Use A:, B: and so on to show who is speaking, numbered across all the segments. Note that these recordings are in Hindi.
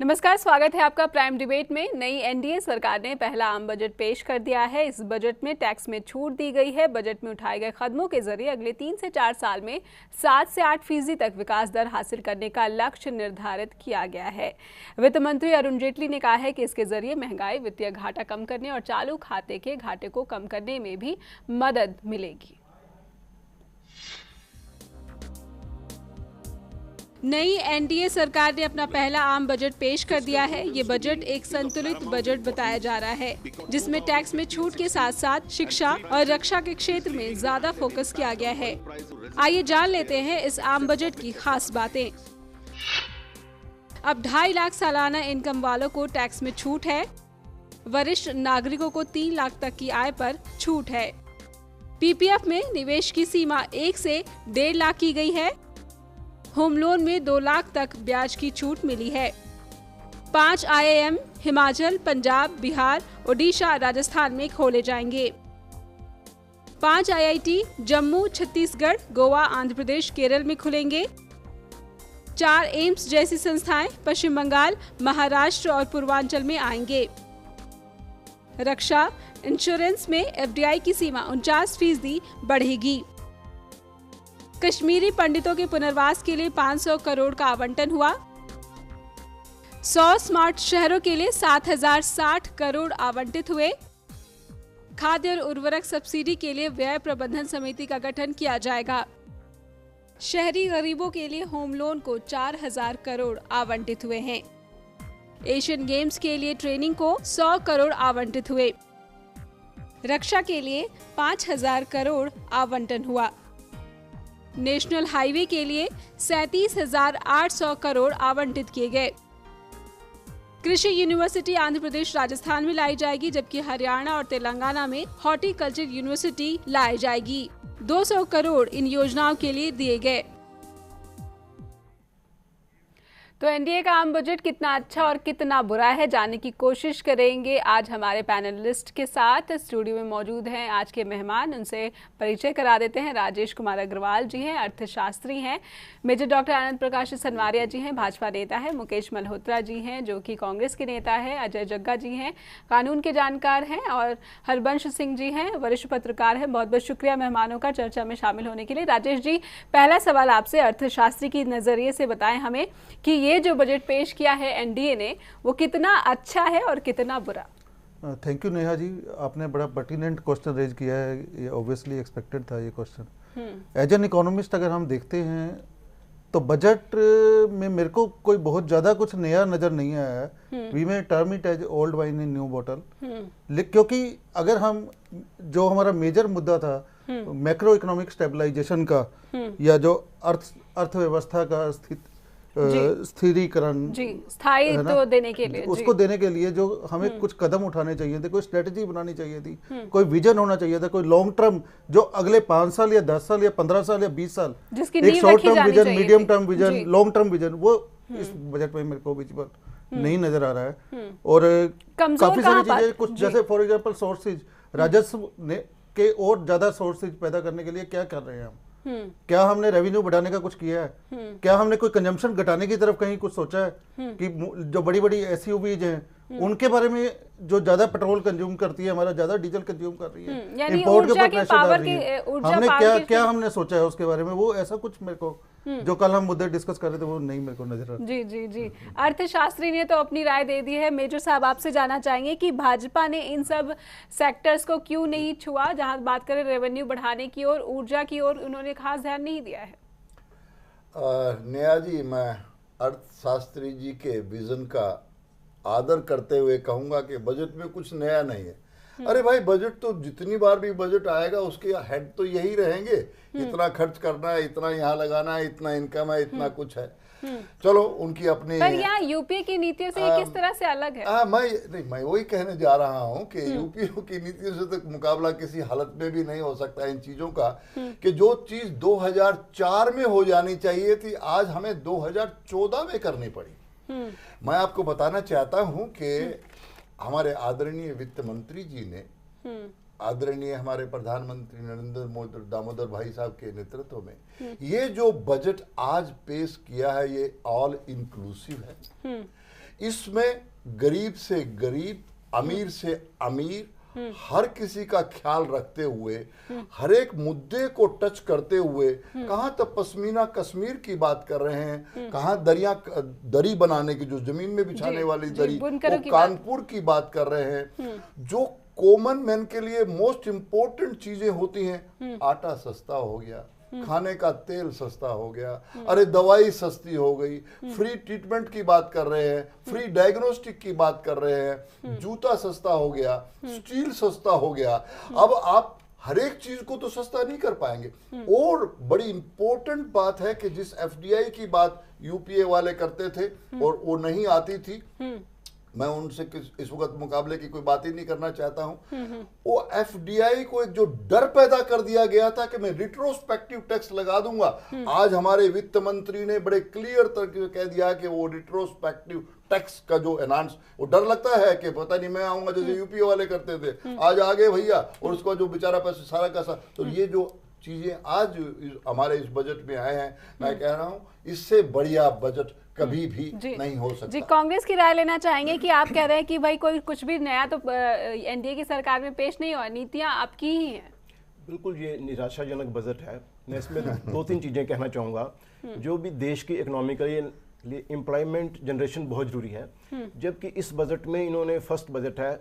A: नमस्कार, स्वागत है आपका प्राइम डिबेट में। नई एनडीए सरकार ने पहला आम बजट पेश कर दिया है। इस बजट में टैक्स में छूट दी गई है। बजट में उठाए गए कदमों के जरिए अगले 3 से 4 साल में 7 से 8% तक विकास दर हासिल करने का लक्ष्य निर्धारित किया गया है। वित्त मंत्री अरुण जेटली ने कहा है कि इसके जरिए महंगाई, वित्तीय घाटा कम करने और चालू खाते के घाटे को कम करने में भी मदद मिलेगी। नई एनडीए सरकार ने अपना पहला आम बजट पेश कर दिया है। ये बजट एक संतुलित बजट बताया जा रहा है, जिसमें टैक्स में छूट के साथ साथ शिक्षा और रक्षा के क्षेत्र में ज्यादा फोकस किया गया है। आइए जान लेते हैं इस आम बजट की खास बातें। अब 2.5 लाख सालाना इनकम वालों को टैक्स में छूट है। वरिष्ठ नागरिकों को 3 लाख तक की आय पर छूट है। पीपीएफ में निवेश की सीमा 1 से 1.5 लाख की गई है। होम लोन में 2 लाख तक ब्याज की छूट मिली है। 5 आईआईएम हिमाचल, पंजाब, बिहार, ओडिशा, राजस्थान में खोले जाएंगे। 5 आईआईटी जम्मू, छत्तीसगढ़, गोवा, आंध्र प्रदेश, केरल में खुलेंगे। 4 एम्स जैसी संस्थाएं पश्चिम बंगाल, महाराष्ट्र और पूर्वांचल में आएंगे। रक्षा इंश्योरेंस में एफडीआई की सीमा 49% बढ़ेगी। कश्मीरी पंडितों के पुनर्वास के लिए 500 करोड़ का आवंटन हुआ। 100 स्मार्ट शहरों के लिए 7,060 करोड़ आवंटित हुए। खाद्य और उर्वरक सब्सिडी के लिए व्यय प्रबंधन समिति का गठन किया जाएगा। शहरी गरीबों के लिए होम लोन को 4,000 करोड़ आवंटित हुए हैं। एशियन गेम्स के लिए ट्रेनिंग को 100 करोड़ आवंटित हुए। रक्षा के लिए 5,000 करोड़ आवंटन हुआ। नेशनल हाईवे के लिए 37,800 करोड़ आवंटित किए गए। कृषि यूनिवर्सिटी आंध्र प्रदेश, राजस्थान में लाई जाएगी, जबकि हरियाणा और तेलंगाना में हॉर्टिकल्चर यूनिवर्सिटी लाई जाएगी। 200 करोड़ इन योजनाओं के लिए दिए गए। तो एनडीए का आम बजट कितना अच्छा और कितना बुरा है, जानने की कोशिश करेंगे आज हमारे पैनलिस्ट के साथ। स्टूडियो में मौजूद हैं आज के मेहमान, उनसे परिचय करा देते हैं। राजेश कुमार अग्रवाल जी हैं, अर्थशास्त्री हैं। मेजर डॉक्टर आनंद प्रकाश सनवारिया जी हैं, भाजपा नेता है। मुकेश मल्होत्रा जी हैं, जो कि कांग्रेस के नेता है। अजय जग्गा जी हैं, कानून के जानकार हैं। और हरबंश सिंह जी हैं, वरिष्ठ पत्रकार हैं। बहुत बहुत शुक्रिया मेहमानों का चर्चा में शामिल होने के लिए। राजेश जी, पहला सवाल आपसे, अर्थशास्त्री की नजरिए से बताएं हमें कि ये जो बजट पेश किया है एनडीए ने, वो कितना अच्छा है और कितना बुरा।
B: थैंक यू नेहा जी, आपने बड़ा पर्टिनेंट क्वेश्चन रेज किया है। ये ऑब्वियसली एक्सपेक्टेड था ये क्वेश्चन। एज एन इकोनॉमिस्ट अगर हम देखते हैं तो बजट में मेरे को कोई बहुत ज्यादा कुछ नया नजर नहीं आया है। We may term it as old wine in new bottle. क्योंकि अगर हम जो हमारा मेजर मुद्दा था मैक्रो इकोनॉमिक स्टेबलाइजेशन का, या जो अर्थव्यवस्था का स्थिरीकरण,
A: स्थायित्व देने के लिए,
B: उसको देने के लिए जो हमें कुछ कदम उठाने चाहिए थे, कोई स्ट्रेटेजी बनानी चाहिए थी, कोई विजन होना चाहिए था, कोई लॉन्ग टर्म जो अगले 5 साल या 10 साल या 15 साल या 20 साल, एक short term vision, medium term vision, long term vision, वो इस बजट में मेरे को विजिबल नहीं नजर आ रहा है। और काफी सारी चीजें, कुछ जैसे फॉर एग्जाम्पल सोर्सेज, राजस्व के और ज्यादा सोर्सेज पैदा करने के लिए क्या कर रहे हैं हम? क्या हमने रेवेन्यू बढ़ाने का कुछ किया है? क्या हमने कोई कंजम्पशन घटाने की तरफ कहीं कुछ सोचा है? कि जो बड़ी बड़ी एसयूवीज हैं उनके बारे में, जो ज्यादा पेट्रोल कंज्यूम करती है, हमारा ज्यादा डीजल कंज्यूम कर रही है, इंपोर्ट के ऊपर प्रेशर डाल रही है, हमने क्या हमने सोचा है उसके बारे में? वो ऐसा कुछ मेरे को, जो कल हम मुद्दे डिस्कस कर रहे थे, वो नहीं मेरे को नजर आ रहा।
A: जी जी जी, अर्थशास्त्री ने तो अपनी राय दे दी है। मेजर साहब, आपसे जानना चाहेंगे कि भाजपा ने इन सब सेक्टर्स को क्यों नहीं छुआ? जहां बात करें रेवेन्यू बढ़ाने की और ऊर्जा की ओर, उन्होंने खास ध्यान नहीं दिया है।
C: नेहा जी, मैं अर्थशास्त्री जी के विजन का आदर करते हुए कहूंगा कि बजट में कुछ नया नहीं है। अरे भाई, बजट तो जितनी बार भी बजट आएगा उसके हेड तो यही रहेंगे, इतना खर्च करना है, इतना यहाँ लगाना है, इतना इनकम है, इतना कुछ है। चलो, उनकी अपनी,
A: पर यहाँ यूपीए की नीतियों से किस तरह से अलग है?
C: मैं वही कहने जा रहा हूँ कि यूपीए की नीतियों से तो मुकाबला किसी हालत में भी नहीं हो सकता इन चीजों का। कि जो चीज 2004 में हो जानी चाहिए थी, आज हमें 2014 में करनी पड़ी। मैं आपको बताना चाहता हूं कि हमारे आदरणीय वित्त मंत्री जी ने, आदरणीय हमारे प्रधानमंत्री नरेंद्र दामोदर भाई साहब के नेतृत्व में ये जो बजट आज पेश किया है, ये ऑल इंक्लूसिव है। इसमें गरीब से गरीब, अमीर से अमीर, हर किसी का ख्याल रखते हुए, हर एक मुद्दे को टच करते हुए, कहां तक पश्मीना कश्मीर की बात कर रहे हैं, कहां दरी बनाने की, जो जमीन में बिछाने वाली दरी, वो कानपुर की बात कर रहे हैं। जो कॉमन मैन के लिए मोस्ट इंपोर्टेंट चीजें होती हैं, आटा सस्ता हो गया, खाने का तेल सस्ता हो गया, अरे दवाई सस्ती हो गई, फ्री ट्रीटमेंट की बात कर रहे हैं, फ्री डायग्नोस्टिक की बात कर रहे हैं, जूता सस्ता हो गया, स्टील सस्ता हो गया। अब आप हर एक चीज को तो सस्ता नहीं कर पाएंगे। और बड़ी इंपॉर्टेंट बात है कि जिस एफडीआई की बात यूपीए वाले करते थे और वो नहीं आती थी, मैं उनसे इस वक्त मुकाबले की कोई बात ही नहीं करना चाहता हूं। वो एफडीआई को एक जो डर पैदा कर दिया गया था कि मैं रिट्रोस्पेक्टिव टैक्स लगा दूंगा, आज हमारे वित्त मंत्री ने बड़े क्लियर तरीके से कह दिया कि वो रिट्रोस्पेक्टिव टैक्स का जो एनाउंस, वो डर लगता है कि पता नहीं मैं आऊंगा जैसे यूपीए वाले करते थे, आज आगे भैया, और उसका जो बेचारा पैसा सारा का सारा। तो ये जो चीजें आज हमारे इस बजट में आए हैं, मैं कह रहा हूं इससे बढ़िया बजट कभी भी नहीं हो सकता।
A: जी, कांग्रेस की राय लेना चाहेंगे कि आप कह रहे हैं कि भाई कोई कुछ भी नया तो एनडीए की सरकार में पेश नहीं हुआ, नीतियां आपकी ही हैं।
D: बिल्कुल, ये निराशाजनक बजट है। मैं इसमें 2-3 चीजें कहना चाहूंगा। जो भी देश की इकोनॉमी के लिए एम्प्लॉयमेंट जनरेशन बहुत जरूरी है, जबकि इस बजट में इन्होंने फर्स्ट बजट है,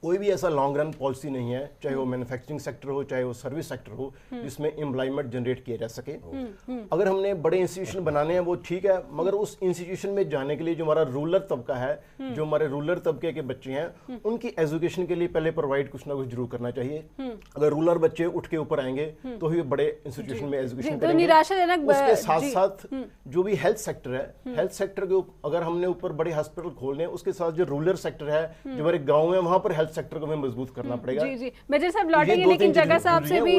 D: कोई भी ऐसा लॉन्ग रन पॉलिसी नहीं है, चाहे वो मैन्युफैक्चरिंग सेक्टर हो, चाहे वो सर्विस सेक्टर हो, जिसमें एम्प्लॉयमेंट जनरेट किया जा सके। अगर हमने बड़े इंस्टीट्यूशन बनाने हैं वो ठीक है, मगर उस इंस्टीट्यूशन में जाने के लिए जो हमारा रूरल तबका है, जो हमारे रूरल तबके के बच्चे हैं, उनकी एजुकेशन के लिए पहले प्रोवाइड कुछ ना कुछ जरूर करना चाहिए। अगर रूरल बच्चे उठ के ऊपर आएंगे तो ही बड़े इंस्टीट्यूशन में एजुकेशन करेंगे।
A: निराशाजनक।
D: उसके साथ साथ जो भी हेल्थ सेक्टर है, हेल्थ सेक्टर के अगर हमने ऊपर बड़े हॉस्पिटल खोलने, उसके साथ जो रूरल सेक्टर है, जो हमारे गाँव है, वहां पर हेल्थ सेक्टर को हमें मजबूत करना पड़ेगा।
A: जी जी, मेजर साहब लौटेंगे, लेकिन जगह साहब से भी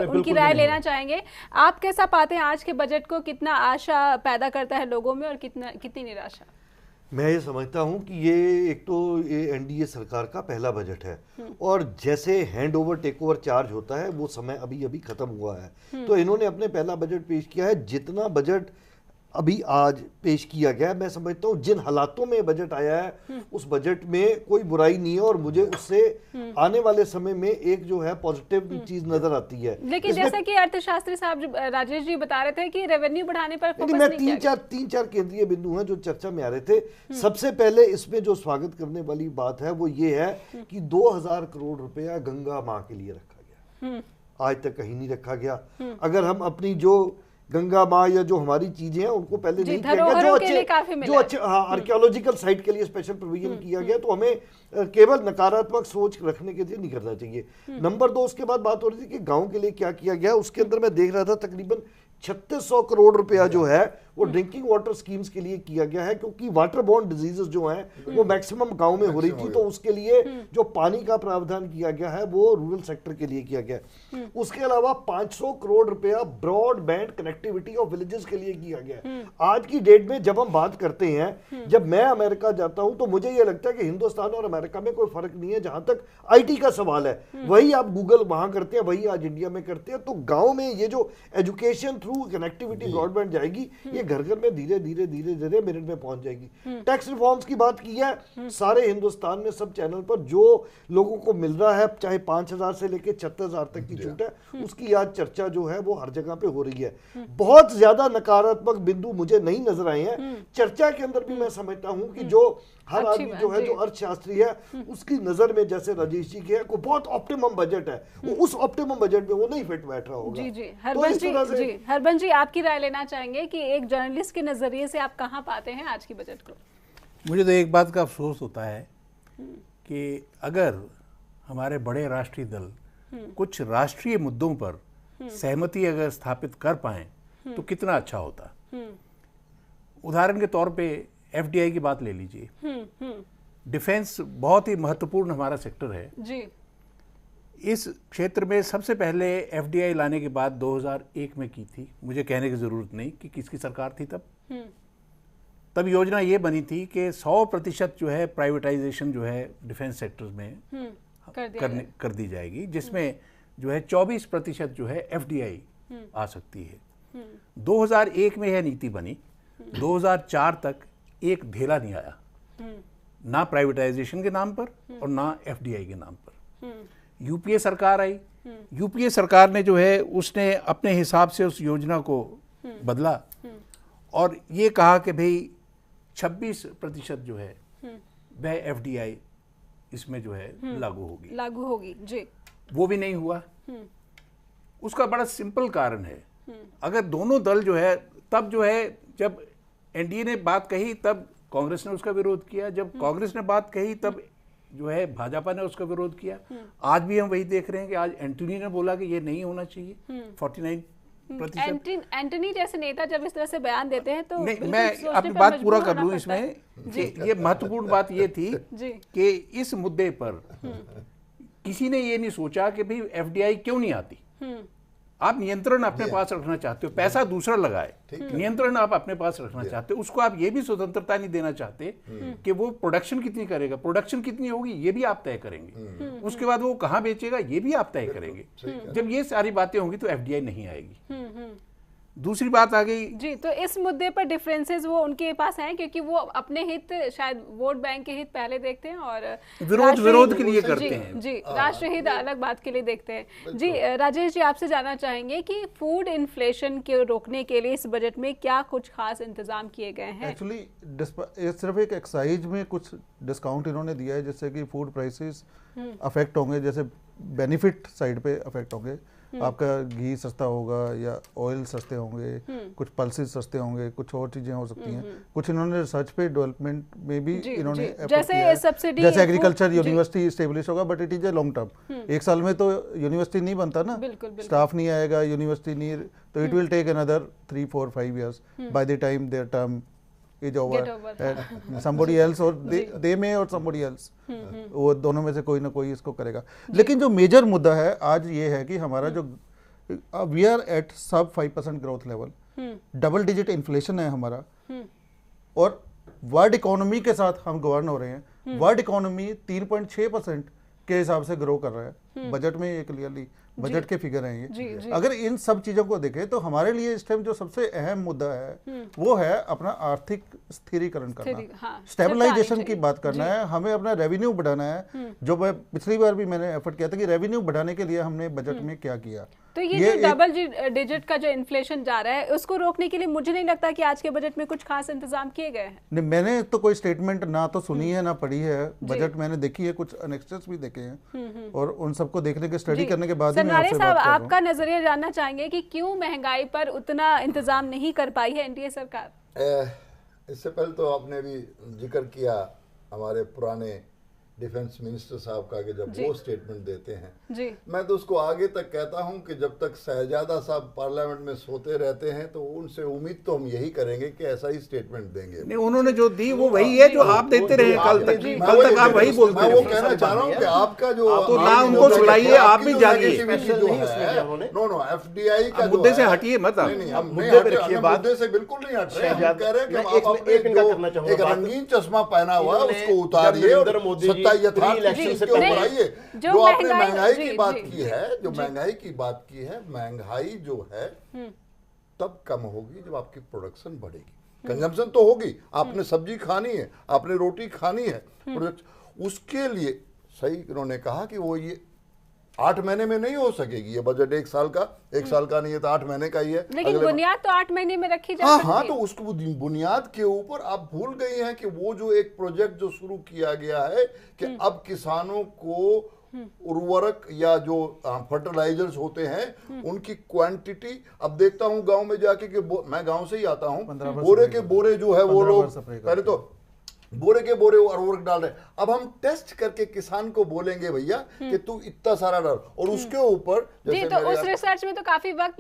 A: उनकी राय लेना चाहेंगे। आप कैसा पाते हैं आज के बजट को? कितना आशा पैदा करता है लोगों में और कितनी निराशा?
E: मैं ये समझता हूँ कि ये एक तो ये एनडीए सरकार का पहला बजट है, और जैसे hand over take over charge होता है वो समय अभी अभी खत्म हुआ है। तो इन्होंने अपने पहला बजट पेश किया है। जितना बजट अभी आज पेश किया गया, मैं समझता हूँ जिन हालातों में बजट आया है उस बजट में कोई बुराई नहीं है, और मुझे उससे आने वाले समय में एक जो है पॉजिटिव चीज नजर आती है।
A: लेकिन जैसा कि अर्थशास्त्री साहब राजेश जी बता रहे थे कि रेवेन्यू बढ़ाने पर फोकस
E: मैं तीन चार केंद्रीय बिंदु हैं जो चर्चा में आ रहे थे। सबसे पहले इसमें जो स्वागत करने वाली बात है वो ये है कि 2000 करोड़ रुपया गंगा माँ के लिए रखा गया, आज तक कहीं नहीं रखा गया। अगर हम अपनी जो गंगा माँ या जो हमारी चीजें हैं उनको पहले नहीं किया गया, जो अच्छे आर्कियोलॉजिकल साइट के लिए स्पेशल प्रोविजन किया गया, तो हमें केवल नकारात्मक सोच रखने के लिए नहीं करना चाहिए। नंबर 2, उसके बाद बात हो रही थी कि गांव के लिए क्या किया गया। उसके अंदर मैं देख रहा था तकरीबन 3600 करोड़ रुपया जो है वो ड्रिंकिंग वाटर स्कीम्स के लिए किया गया है, क्योंकि वाटर बॉर्न डिजीजेस जो हैं वो मैक्सिमम गांव में हो रही थी, तो उसके लिए जो पानी का प्रावधान किया गया है वो रूरल सेक्टर के लिए किया गया। उसके अलावा 500 करोड़ रुपया ब्रॉडबैंड कनेक्टिविटी ऑफ विलेजेस के लिए किया गया। आज की डेट में जब हम बात करते हैं, जब मैं अमेरिका जाता हूं तो मुझे यह लगता है कि हिंदुस्तान और अमेरिका में कोई फर्क नहीं है जहां तक आईटी का सवाल है। वही आप गूगल वहां करते हैं, वही आज इंडिया में करते हैं। तो गांव में ये जो एजुकेशन थ्रू कनेक्टिविटी ब्रॉडबैंड जाएगी, ये घर घर में धीरे धीरे मिनट में पहुंच जाएगी। टैक्स रिफॉर्म्स की बात की है, सारे हिंदुस्तान में सब चैनल पर जो लोगों को मिल रहा है, चाहे 5000 से लेके 76,000 तक की छूट है, उसकी आज चर्चा जो है वो हर जगह पे हो रही है। बहुत ज्यादा नकारात्मक बिंदु मुझे नहीं नजर आए हैं। चर्चा के अंदर भी मैं समझता हूं कि जो हर आदमी जो है, जो अर्थशास्त्री है, उसकी नजर में जैसे राजेश जी के को बहुत ऑप्टिमम बजट है, वो उस ऑप्टिमम बजट में वो नहीं फिट बैठ रहा होगा।
A: जी जी, हरबंस जी आपकी राय लेना चाहेंगे कि एक जर्नलिस्ट के नजरिए से आप कहां पाते हैं आज की बजट को?
F: मुझे तो एक बात का अफसोस होता है कि अगर हमारे बड़े राष्ट्रीय दल कुछ राष्ट्रीय मुद्दों पर सहमति अगर स्थापित कर पाए तो कितना अच्छा होता। उदाहरण के तौर पे एफडीआई की बात ले लीजिए। डिफेंस बहुत ही महत्वपूर्ण हमारा सेक्टर है
A: जी।
F: इस क्षेत्र में सबसे पहले एफडीआई लाने की बात 2001 में की थी। मुझे कहने की जरूरत नहीं कि किसकी सरकार थी तब योजना ये बनी थी कि 100% जो है प्राइवेटाइजेशन जो है डिफेंस सेक्टर्स में कर दी जाएगी, जिसमें जो है 24% जो है एफडीआई आ सकती है। 2001 में यह नीति बनी, 2004 तक एक ढेला नहीं आया ना प्राइवेटाइजेशन के नाम पर और ना एफडीआई के नाम पर। यूपीए सरकार आई, यूपीए सरकार ने जो है उसने अपने हिसाब से उस योजना को बदला और ये कहा कि भाई 26% जो है वह एफडीआई इसमें जो है लागू होगी
A: जी।
F: वो भी नहीं हुआ। उसका बड़ा सिंपल कारण है, अगर दोनों दल जो है, तब जो है जब एनडीए ने बात कही तब कांग्रेस ने उसका विरोध किया, जब कांग्रेस ने बात कही तब जो है भाजपा ने उसका विरोध किया। आज भी हम वही देख रहे हैं कि आज एंटनी ने बोला कि ये नहीं होना चाहिए 49%।
A: एंटनी जैसे नेता जब इस तरह से बयान देते हैं तो
F: नहीं, मैं अपनी बात पूरा कर लूं इसमें कि ये महत्वपूर्ण बात ये थी कि इस मुद्दे पर किसी ने ये नहीं सोचा कि भाई एफडीआई क्यों नहीं आती। आप नियंत्रण अपने पास रखना चाहते हो, पैसा दूसरा लगाए, नियंत्रण आप अपने पास रखना चाहते हो, उसको आप ये भी स्वतंत्रता नहीं देना चाहते कि वो प्रोडक्शन कितनी करेगा, प्रोडक्शन कितनी होगी ये भी आप तय करेंगे, उसके बाद वो कहां बेचेगा ये भी आप तय करेंगे। जब ये सारी बातें होंगी तो एफडीआई नहीं आएगी। दूसरी बात आ गई
A: जी, तो इस मुद्दे पर डिफरेंसेस वो उनके पास हैं क्योंकि वो अपने हित, शायद वोट बैंक के हित पहले देखते हैं और
F: विरोध के लिए करते हैं
A: जी, राष्ट्रीय हित अलग बात के लिए देखते हैं जी। राजेश जी, आपसे जानना चाहेंगे कि फूड इन्फ्लेशन के रोकने के लिए इस बजट में क्या कुछ खास इंतजाम किए गए हैं?
B: एक्चुअली सिर्फ एक एक्साइज में कुछ डिस्काउंट इन्होंने दिया है जिससे कि फूड प्राइसेस अफेक्ट होंगे, जैसे बेनिफिट साइड पे अफेक्ट होंगे, आपका घी सस्ता होगा या ऑयल सस्ते होंगे, कुछ पल्सेस सस्ते होंगे, कुछ और चीजें हो सकती हैं। कुछ इन्होंने रिसर्च पे डेवलपमेंट में भी इन्होंने
A: जैसे सब्सिडी,
B: जैसे एग्रीकल्चर यूनिवर्सिटी स्टेब्लिश होगा, but it is a long term. एक साल में तो यूनिवर्सिटी नहीं बनता ना, स्टाफ नहीं आएगा, यूनिवर्सिटी नहीं, तो it will take another 3, 4, 5 years by the time their term is over and somebody else or they may or somebody else, वो दोनों में से कोई ना कोई इसको करेगा। लेकिन जो मेजर मुद्दा है आज ये है कि हमारा जो वी आर एट सब 5% growth level, double digit inflation है हमारा, और वर्ल्ड इकोनॉमी के साथ हम गवर्न हो रहे हैं। वर्ल्ड इकोनॉमी 3.6% के हिसाब से ग्रो कर रहा है, बजट में ये क्लियरली बजट के फिगर हैं ये। अगर इन सब चीजों को देखें तो हमारे लिए इस टाइम जो सबसे अहम मुद्दा है वो है अपना आर्थिक स्थिरीकरण करना, स्टेबलाइजेशन की बात करना है, हमें अपना रेवेन्यू बढ़ाना है। जो मैं पिछली बार भी मैंने एफर्ट किया था कि रेवेन्यू बढ़ाने के लिए हमने बजट में क्या किया।
A: तो ये जो डबल डिजिट का जो इन्फ्लेशन जा रहा है उसको रोकने के लिए मुझे नहीं लगता कि आज के बजट में कुछ खास इंतजाम किए गए हैं।
B: नहीं, मैंने तो कोई स्टेटमेंट ना तो सुनी है ना पढ़ी है, बजट मैंने देखी है, कुछ एनेक्सेस भी देखे हैं और उन सबको देखने के स्टडी करने के बाद
A: साहब, आपका नजरिया जानना चाहेंगे कि क्यों महंगाई पर उतना इंतजाम नहीं कर पाई है एनडीए सरकार?
C: इससे पहले तो आपने भी जिक्र किया हमारे पुराने डिफेंस मिनिस्टर साहब का कि जब वो स्टेटमेंट देते हैं
A: जी,
C: मैं तो उसको आगे तक कहता हूं कि जब तक शहजादा साहब पार्लियामेंट में सोते रहते हैं तो उनसे उम्मीद तो हम यही करेंगे कि ऐसा ही स्टेटमेंट देंगे।
F: नहीं, उन्होंने जो दी वो वही है जो आप देते रहे कल तक आप वही बोलते हैं।
C: मैं वो कहना चाह रहा हूँ कि आपका जो
F: तो ना उनको सुनाइए, आप भी जागिए।
C: नो एफडीआई का
F: मुद्दे से हटिए मत,
C: मुद्दे से बिल्कुल नहीं हट रहे, हम कह रहे हैं कि आप अपने एक रंगीन चश्मा पहना हुआ है उसको उतारिए और इलेक्शन से ऊपर आइए। जो आपने महंगाई की बात की है, जो महंगाई की बात की है, महंगाई जो है तब कम होगी जब आपकी प्रोडक्शन बढ़ेगी। कंजम्पशन तो होगी, आपने सब्जी खानी है, आपने रोटी खानी है, उसके लिए सही उन्होंने कहा कि वो ये 8 महीने में नहीं हो सकेगी। ये बजट 1 साल का नहीं है तो 8 महीने का ही है,
A: लेकिन बुनियाद तो 8 महीने में रखी जा सकती है।
C: हाँ, तो उसको बुनियाद के ऊपर आप भूल गई हैं कि वो जो एक प्रोजेक्ट जो शुरू किया गया है कि अब किसानों को उर्वरक या जो फर्टिलाइजर्स होते हैं उनकी क्वांटिटी, अब देखता हूं गांव में जाके कि मैं गांव से ही आता हूं, बोरे के बोरे जो है वो लोग पहले तो बोरे के बोरे उर्वरक डाल रहे हैं। अब हम टेस्ट करके किसान को बोलेंगे भैया कि तू इतना सारा डाल, और उसके ऊपर
A: जी, तो उस रिसर्च में तो काफी वक्त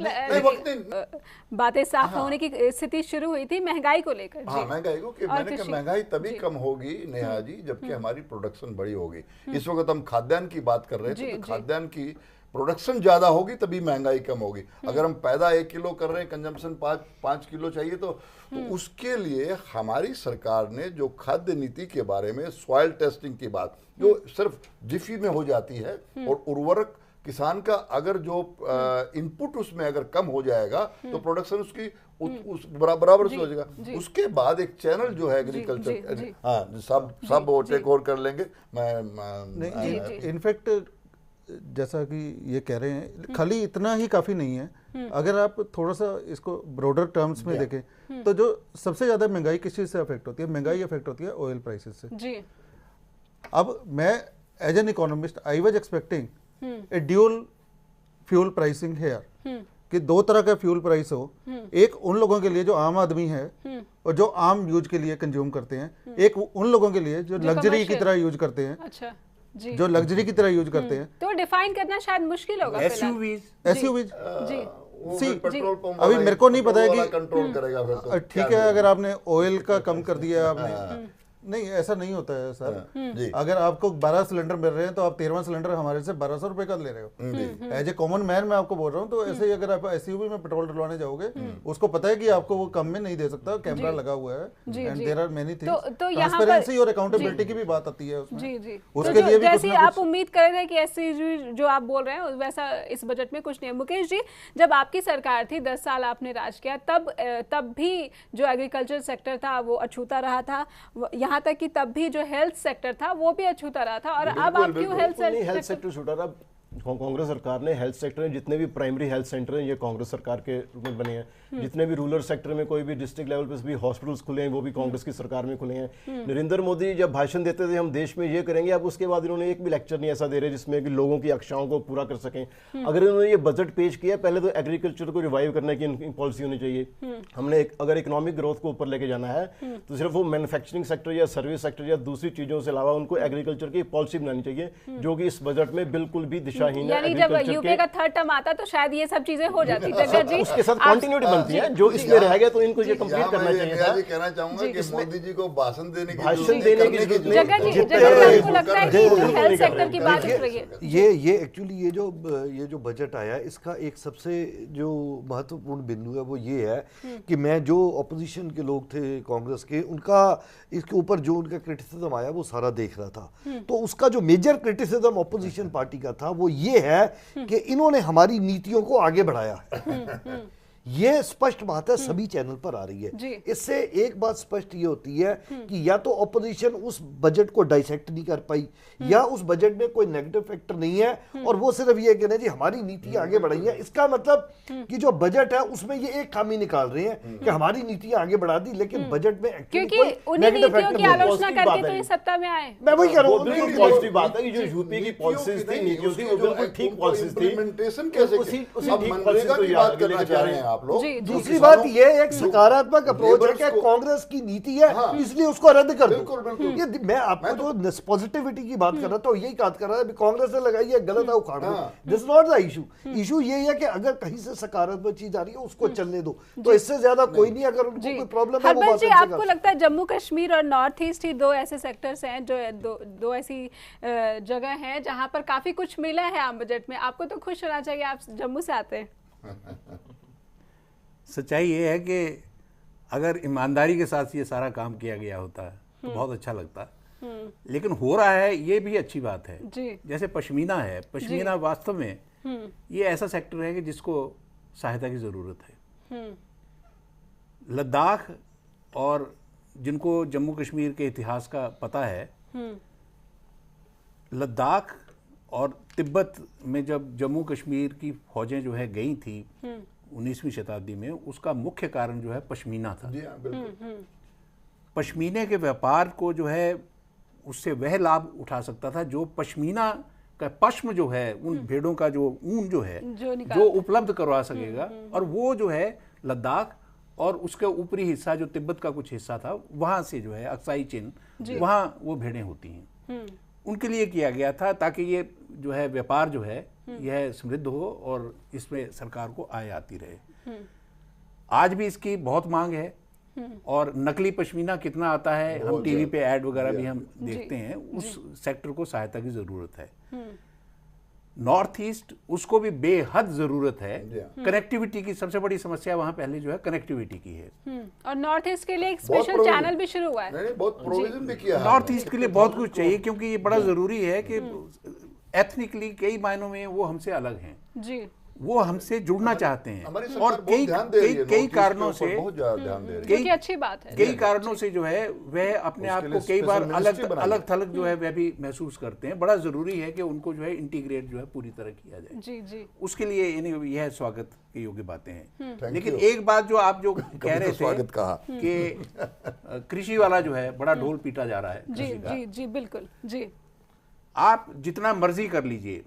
A: बातें साफ होने की स्थिति शुरू हुई थी महंगाई को लेकर।
C: हाँ, महंगाई को, मैंने कहा महंगाई तभी कम होगी नेहा जी जबकि हमारी प्रोडक्शन बड़ी होगी। इस वक्त हम खाद्यान्न की बात कर रहे थे, तो खाद्यान्न की प्रोडक्शन ज्यादा होगी तभी महंगाई कम होगी। अगर हम पैदा 1 किलो कर रहे हैं, कंजम्पशन 5 किलो चाहिए, तो उसके लिए हमारी सरकार ने जो खाद्य नीति के बारे में सॉइल टेस्टिंग की बात जो सिर्फ जिफी में हो जाती है और उर्वरक किसान का अगर जो इनपुट उसमें अगर कम हो जाएगा तो प्रोडक्शन उसकी उस बराबर से हो जाएगा। उसके बाद एक चैनल जो है एग्रीकल्चर, हाँ सब वो टेक ओवर कर लेंगे। मैं
B: इनफैक्ट जैसा कि ये कह रहे हैं, खाली इतना ही काफी नहीं है। अगर आप थोड़ा सा इसको ब्रॉडर टर्म्स में देखें तो जो सबसे ज्यादा महंगाई किस चीज से अफेक्ट होती है? महंगाई अफेक्ट होती है ऑयल प्राइसेस से जी। अब मैं as an economist I was expecting a dual fuel pricing here, कि दो तरह का फ्यूल प्राइस हो, एक उन लोगों के लिए जो आम आदमी है और जो आम यूज के लिए कंज्यूम करते हैं, एक उन लोगों के लिए जो लग्जरी की तरह यूज करते हैं।
A: अच्छा जी।
B: जो लग्जरी की तरह यूज करते हैं।
A: तो डिफाइन करना शायद मुश्किल होगा।
B: एसयूवीज
A: जी
C: पेट्रोल पंप
B: अभी मेरे को नहीं पता है कि
C: कंट्रोल करेगा फिर तो
B: ठीक है, अगर आपने ऑयल का कम कर दिया आपने, नहीं ऐसा नहीं होता है सर। अगर आपको 12 सिलेंडर मिल रहे हैं तो आप 13वां सिलेंडर हमारे से 1200 रुपए का ले रहे हो। एज ए कॉमन मैन मैं आपको बोल रहा हूँ। तो ऐसे ही अगर आप एसयूवी में पेट्रोल डलवाने जाओगे, उसको पता है कि आपको वो कम में नहीं दे सकता, कैमरा लगा हुआ है, and there are many things. Transparency और अकाउंटेबिलिटी की भी बात आती है उसमें।
A: जी जी।
B: उसके लिए भी
A: जैसे आप उम्मीद कर रहे हैं कि एसयूवी जो आप बोल रहे हैं वैसा इस बजट में कुछ नहीं है। मुकेश जी, जब आपकी सरकार थी, 10 साल आपने राज किया, तब भी जो एग्रीकल्चर सेक्टर था वो अछूता रहा था। यहाँ तक कि तब भी जो हेल्थ सेक्टर था वो भी अछूता रहा था। और अब आप क्यों हेल्थ
D: सेक्टर छूटा रहा? कांग्रेस सरकार ने हेल्थ सेक्टर में जितने भी प्राइमरी हेल्थ सेंटर हैं ये कांग्रेस सरकार के रूप में बने हैं। जितने भी रूरल सेक्टर में कोई भी डिस्ट्रिक्ट लेवल पे भी हॉस्पिटल्स खुले हैं वो भी कांग्रेस की सरकार में खुले हैं। नरेंद्र मोदी जब भाषण देते थे हम देश में ये करेंगे, अब उसके बाद इन्होंने एक भी लेक्चर नहीं ऐसा दे रहे जिसमें कि लोगों की आकांक्षाओं को पूरा कर सकें। अगर इन्होंने ये बजट पेश किया, पहले तो एग्रीकल्चर को रिवाइव करने की पॉलिसी होनी चाहिए। हमने अगर इकोनॉमिक ग्रोथ को ऊपर लेके जाना है तो सिर्फ वो मैन्युफैक्चरिंग सेक्टर या सर्विस सेक्टर या दूसरी चीजों से अलावा उनको एग्रीकल्चर की पॉलिसी बनानी चाहिए, जो कि इस बजट में बिल्कुल भी दिशाहीन है।
A: यूपीए का थर्ड टर्म आता तो शायद ये सब चीजें हो जाती। जगह जी
D: उसके साथ कंटिन्यूटी बनती है, जो इसमें रह गया तो इनको ये कंप्लीट करना चाहिए था।
C: मैं कहना चाहूंगा कि मोदी जी को भाषण देने की
A: जरूरत नहीं। जगह जी आपको लगता है कि जो हेल्थ सेक्टर की बात उठ रही है,
E: ये एक्चुअली ये जो बजट आया, इसका एक सबसे जो महत्वपूर्ण बिंदु है वो ये है कि मैं जो ऑपोजिशन के लोग थे कांग्रेस के, उनका इसके ऊपर जो उनका क्रिटिसिज्म आया वो सारा देख रहा था। तो उसका जो मेजर क्रिटिसिज्म ऑपोजिशन पार्टी का था वो ये है कि इन्होंने हमारी नीतियों को आगे बढ़ाया है। ये स्पष्ट बात है, सभी चैनल पर आ रही है। इससे एक बात स्पष्ट ये होती है कि या तो ऑपोजिशन उस बजट को डाइसेक्ट नहीं कर पाई, या उस बजट में कोई नेगेटिव फैक्टर नहीं है, और वो सिर्फ ये कहना जी हमारी नीति आगे बढ़ाई है। इसका मतलब कि जो बजट है उसमें ये एक खामी निकाल रहे हैं कि हमारी नीतियां आगे बढ़ा दी, लेकिन बजट में
A: क्योंकि उन्हीं नीतियों की आलोचना करके तो ये सत्ता में आए।
E: मैं वही कह रहा हूं,
D: बिल्कुल पॉजिटिव बात है कि जो यूपी की पॉलिसीज थी, नीतियों थी, वो बिल्कुल ठीक पॉलिसीज थी।
C: इंप्लीमेंटेशन कैसे मनरेगा की बात करना चाह रहे हैं आप लोग।
E: दूसरी बात ये एक सकारात्मक अप्रोच है कि कांग्रेस की नीति है, इसलिए उसको रद्द कर दो। ये मैं आपको जो पॉजिटिविटी की बात कर रहा था यही बात कर रहा है, कांग्रेस ने लगाई है गलत है उखाड़ दो। This not the issue. Issue ये है कि अगर कहीं से सकारात्मक चीज आ रही है उसको चलने दो, तो इससे ज्यादा कोई नहीं। अगर उनको कोई प्रॉब्लम है वो बात
A: जी, आपको लगता है जम्मू कश्मीर और नॉर्थ ईस्ट ही दो ऐसे सेक्टर्स हैं, जो दो ऐसी जगह हैं जहां पर काफी कुछ मिला है आम बजट में? आपको तो खुश होना चाहिए, आप जम्मू से आते हैं।
F: सच्चाई ये है कि अगर ईमानदारी के साथ ये सारा काम किया गया होता तो बहुत अच्छा लगता, लेकिन हो रहा है ये भी अच्छी बात है। जैसे पश्मीना है, पश्मीना वास्तव में ये ऐसा सेक्टर है कि जिसको सहायता की ज़रूरत है। लद्दाख और जिनको जम्मू कश्मीर के इतिहास का पता है, लद्दाख और तिब्बत में जब जम्मू कश्मीर की फौजें जो है गई थी 19वीं शताब्दी में, उसका मुख्य कारण जो है पश्मीना था। पश्मीने के व्यापार को जो है उससे वह लाभ उठा सकता था जो पश्मीना का पश्म जो है, उन भेड़ों का जो ऊन जो है जो उपलब्ध करवा सकेगा। और वो जो है लद्दाख और उसका ऊपरी हिस्सा जो तिब्बत का कुछ हिस्सा था, वहाँ से जो है अक्साई चिन्ह, वहाँ वो भेड़ें होती हैं, उनके लिए किया गया था ताकि ये जो है व्यापार जो है यह समृद्ध हो और इसमें सरकार को आय आती रहे। आज भी इसकी बहुत मांग है और नकली पश्मीना कितना आता है, हम टीवी पे ऐड वगैरह भी हम देखते हैं। उस सेक्टर को सहायता की जरूरत है। नॉर्थ ईस्ट उसको भी बेहद जरूरत है। कनेक्टिविटी की सबसे बड़ी समस्या वहाँ पहले जो है कनेक्टिविटी की है।
A: और नॉर्थ ईस्ट के लिए एक स्पेशल चैनल भी शुरू हुआ है।
C: बहुत प्रोविजन भी किया है।
F: नॉर्थ ईस्ट के लिए बहुत कुछ चाहिए, क्योंकि ये बड़ा जरूरी है कि एथनिकली कई मायनों में वो हमसे अलग हैं
A: जी,
F: वो हमसे जुड़ना चाहते हैं
C: हमारी
F: और
C: सरकार बहुत ध्यान दे रही है,
F: कई
C: नॉर्थ ईस्ट
F: कारणों
C: के ऊपर
F: से
C: बहुत ज्यादा ध्यान दे रही है।
A: जो कि अच्छी बात है।
F: कई कारणों से जो है वह अपने आप
C: उसके
F: को
C: लिए
F: कई बार
C: special
F: अलग
C: ministry बनाई
F: अलग थलग जो है वह भी महसूस करते हैं। बड़ा जरूरी है कि उनको जो है इंटीग्रेट जो है पूरी तरह किया जाए।
A: जी जी,
F: उसके लिए यह स्वागत के योग्य बातें हैं।
C: Thank
F: लेकिन
C: you।
F: एक बात जो आप जो कह रहे थे
C: स्वागत कहा
F: कि कृषि वाला जो है बड़ा ढोल पीटा जा रहा है
A: जी
F: कृषि का।
A: जी जी, बिल्कुल जी,
F: आप जितना मर्जी कर लीजिए,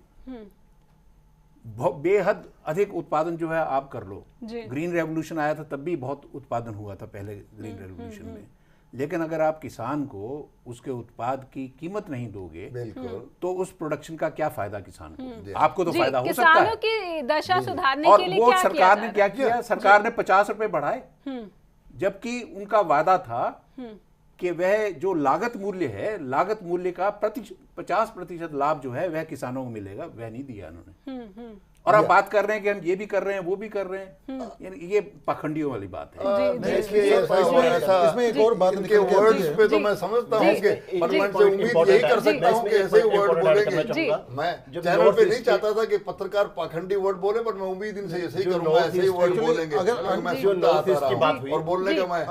F: बेहद अधिक उत्पादन जो है आप कर लो।
A: जी।
F: ग्रीन रेवोल्यूशन आया था तब भी बहुत उत्पादन हुआ था पहले ग्रीन रेवोल्यूशन में, लेकिन अगर आप किसान को उसके उत्पाद की कीमत नहीं दोगे
C: बिल्कुल
F: तो उस प्रोडक्शन का क्या फायदा किसान को? आपको तो
A: जी,
F: फायदा हो सकता
A: किसानों
F: है।
A: की दशा सुधारने
F: और
A: के लिए
F: वो
A: क्या किया
F: सरकार
A: जा
F: ने
A: रहा
F: क्या किया? सरकार ने 50 रुपए बढ़ाए, जबकि उनका वादा था कि वह जो लागत मूल्य है, लागत मूल्य का 50% लाभ जो है वह किसानों को मिलेगा, वह नहीं दिया उन्होंने। और आप बात कर रहे हैं कि हम ये भी कर रहे हैं वो भी कर रहे हैं, यानी ये पाखंडियों वाली बात है।
C: नहीं, इसमें एक और बात
B: इनके
C: वर्ड्स पे तो मैं समझता हूँ कि पार्लियामेंट से उम्मीद यही कर सकता हूँ कि ऐसे ही वर्ड बोलेंगे। मैं चैनल पे नहीं चाहता था कि पत्रकार पाखंडी वर्ड बोले, पर मैं उम्मीद इनसे ऐसे ही करूंगा, ऐसे ही वर्ड बोलेंगे। अगर मैं सुनता आता रहा और बोलने का मैं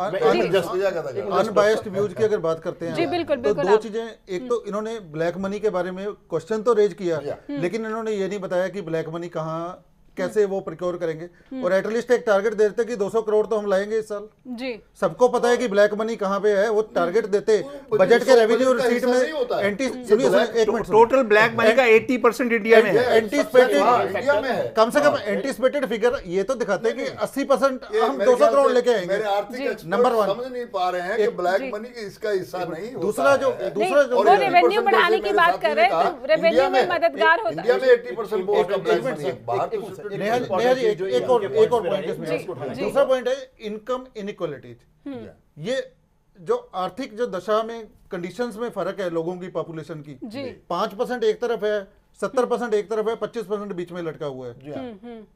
B: अनबायस्ड व्यूज की अगर बात करते हैं
A: जी, बिल्कुल,
B: तो दो चीजें, एक तो इन्होंने ब्लैक मनी के बारे में क्वेश्चन तो रेज किया, लेकिन इन्होंने ये नहीं बताया कि ब्लैक मनी कहाँ कैसे वो प्रिक्योर करेंगे। और एटलीस्ट एक टारगेट देते कि 200 करोड़ तो हम लाएंगे इस साल।
A: जी,
B: सबको पता है कि ब्लैक मनी कहाँ पे है, वो टारगेट देते बजट के रेवेन्यू रिसीट में एंटी सुनिए एक मिनट,
F: टोटल ब्लैक मनी का 80% इंडिया में है।
B: एंटीसिपेटेड कम से कम एंटीसिपेटेड फिगर ये तो दिखाते हैं कि 80% हम 200 करोड़ लेके आएंगे।
C: मेरे आर्थिक
B: नंबर वन
C: समझ नहीं पा रहे हैं कि ब्लैक मनी की इसका हिस्सा नहीं होता
B: दूसरा जो
A: वो रेवेन्यू बढ़ाने की बात कर रहे हैं, तो रेवेन्यू में मददगार होता
C: इंडिया
A: है।
C: में 80% बहुत का ब्लैक मनी है, बाहर तो
B: नेहा जी एक और पॉइंट इसमें दूसरा पॉइंट है इनकम इनइक्वालिटीज। ये जो आर्थिक जो दशा में कंडीशंस में फर्क है लोगों की पॉपुलेशन की, 5% एक तरफ है, 70% एक तरफ है, 25% बीच में लटका हुआ है।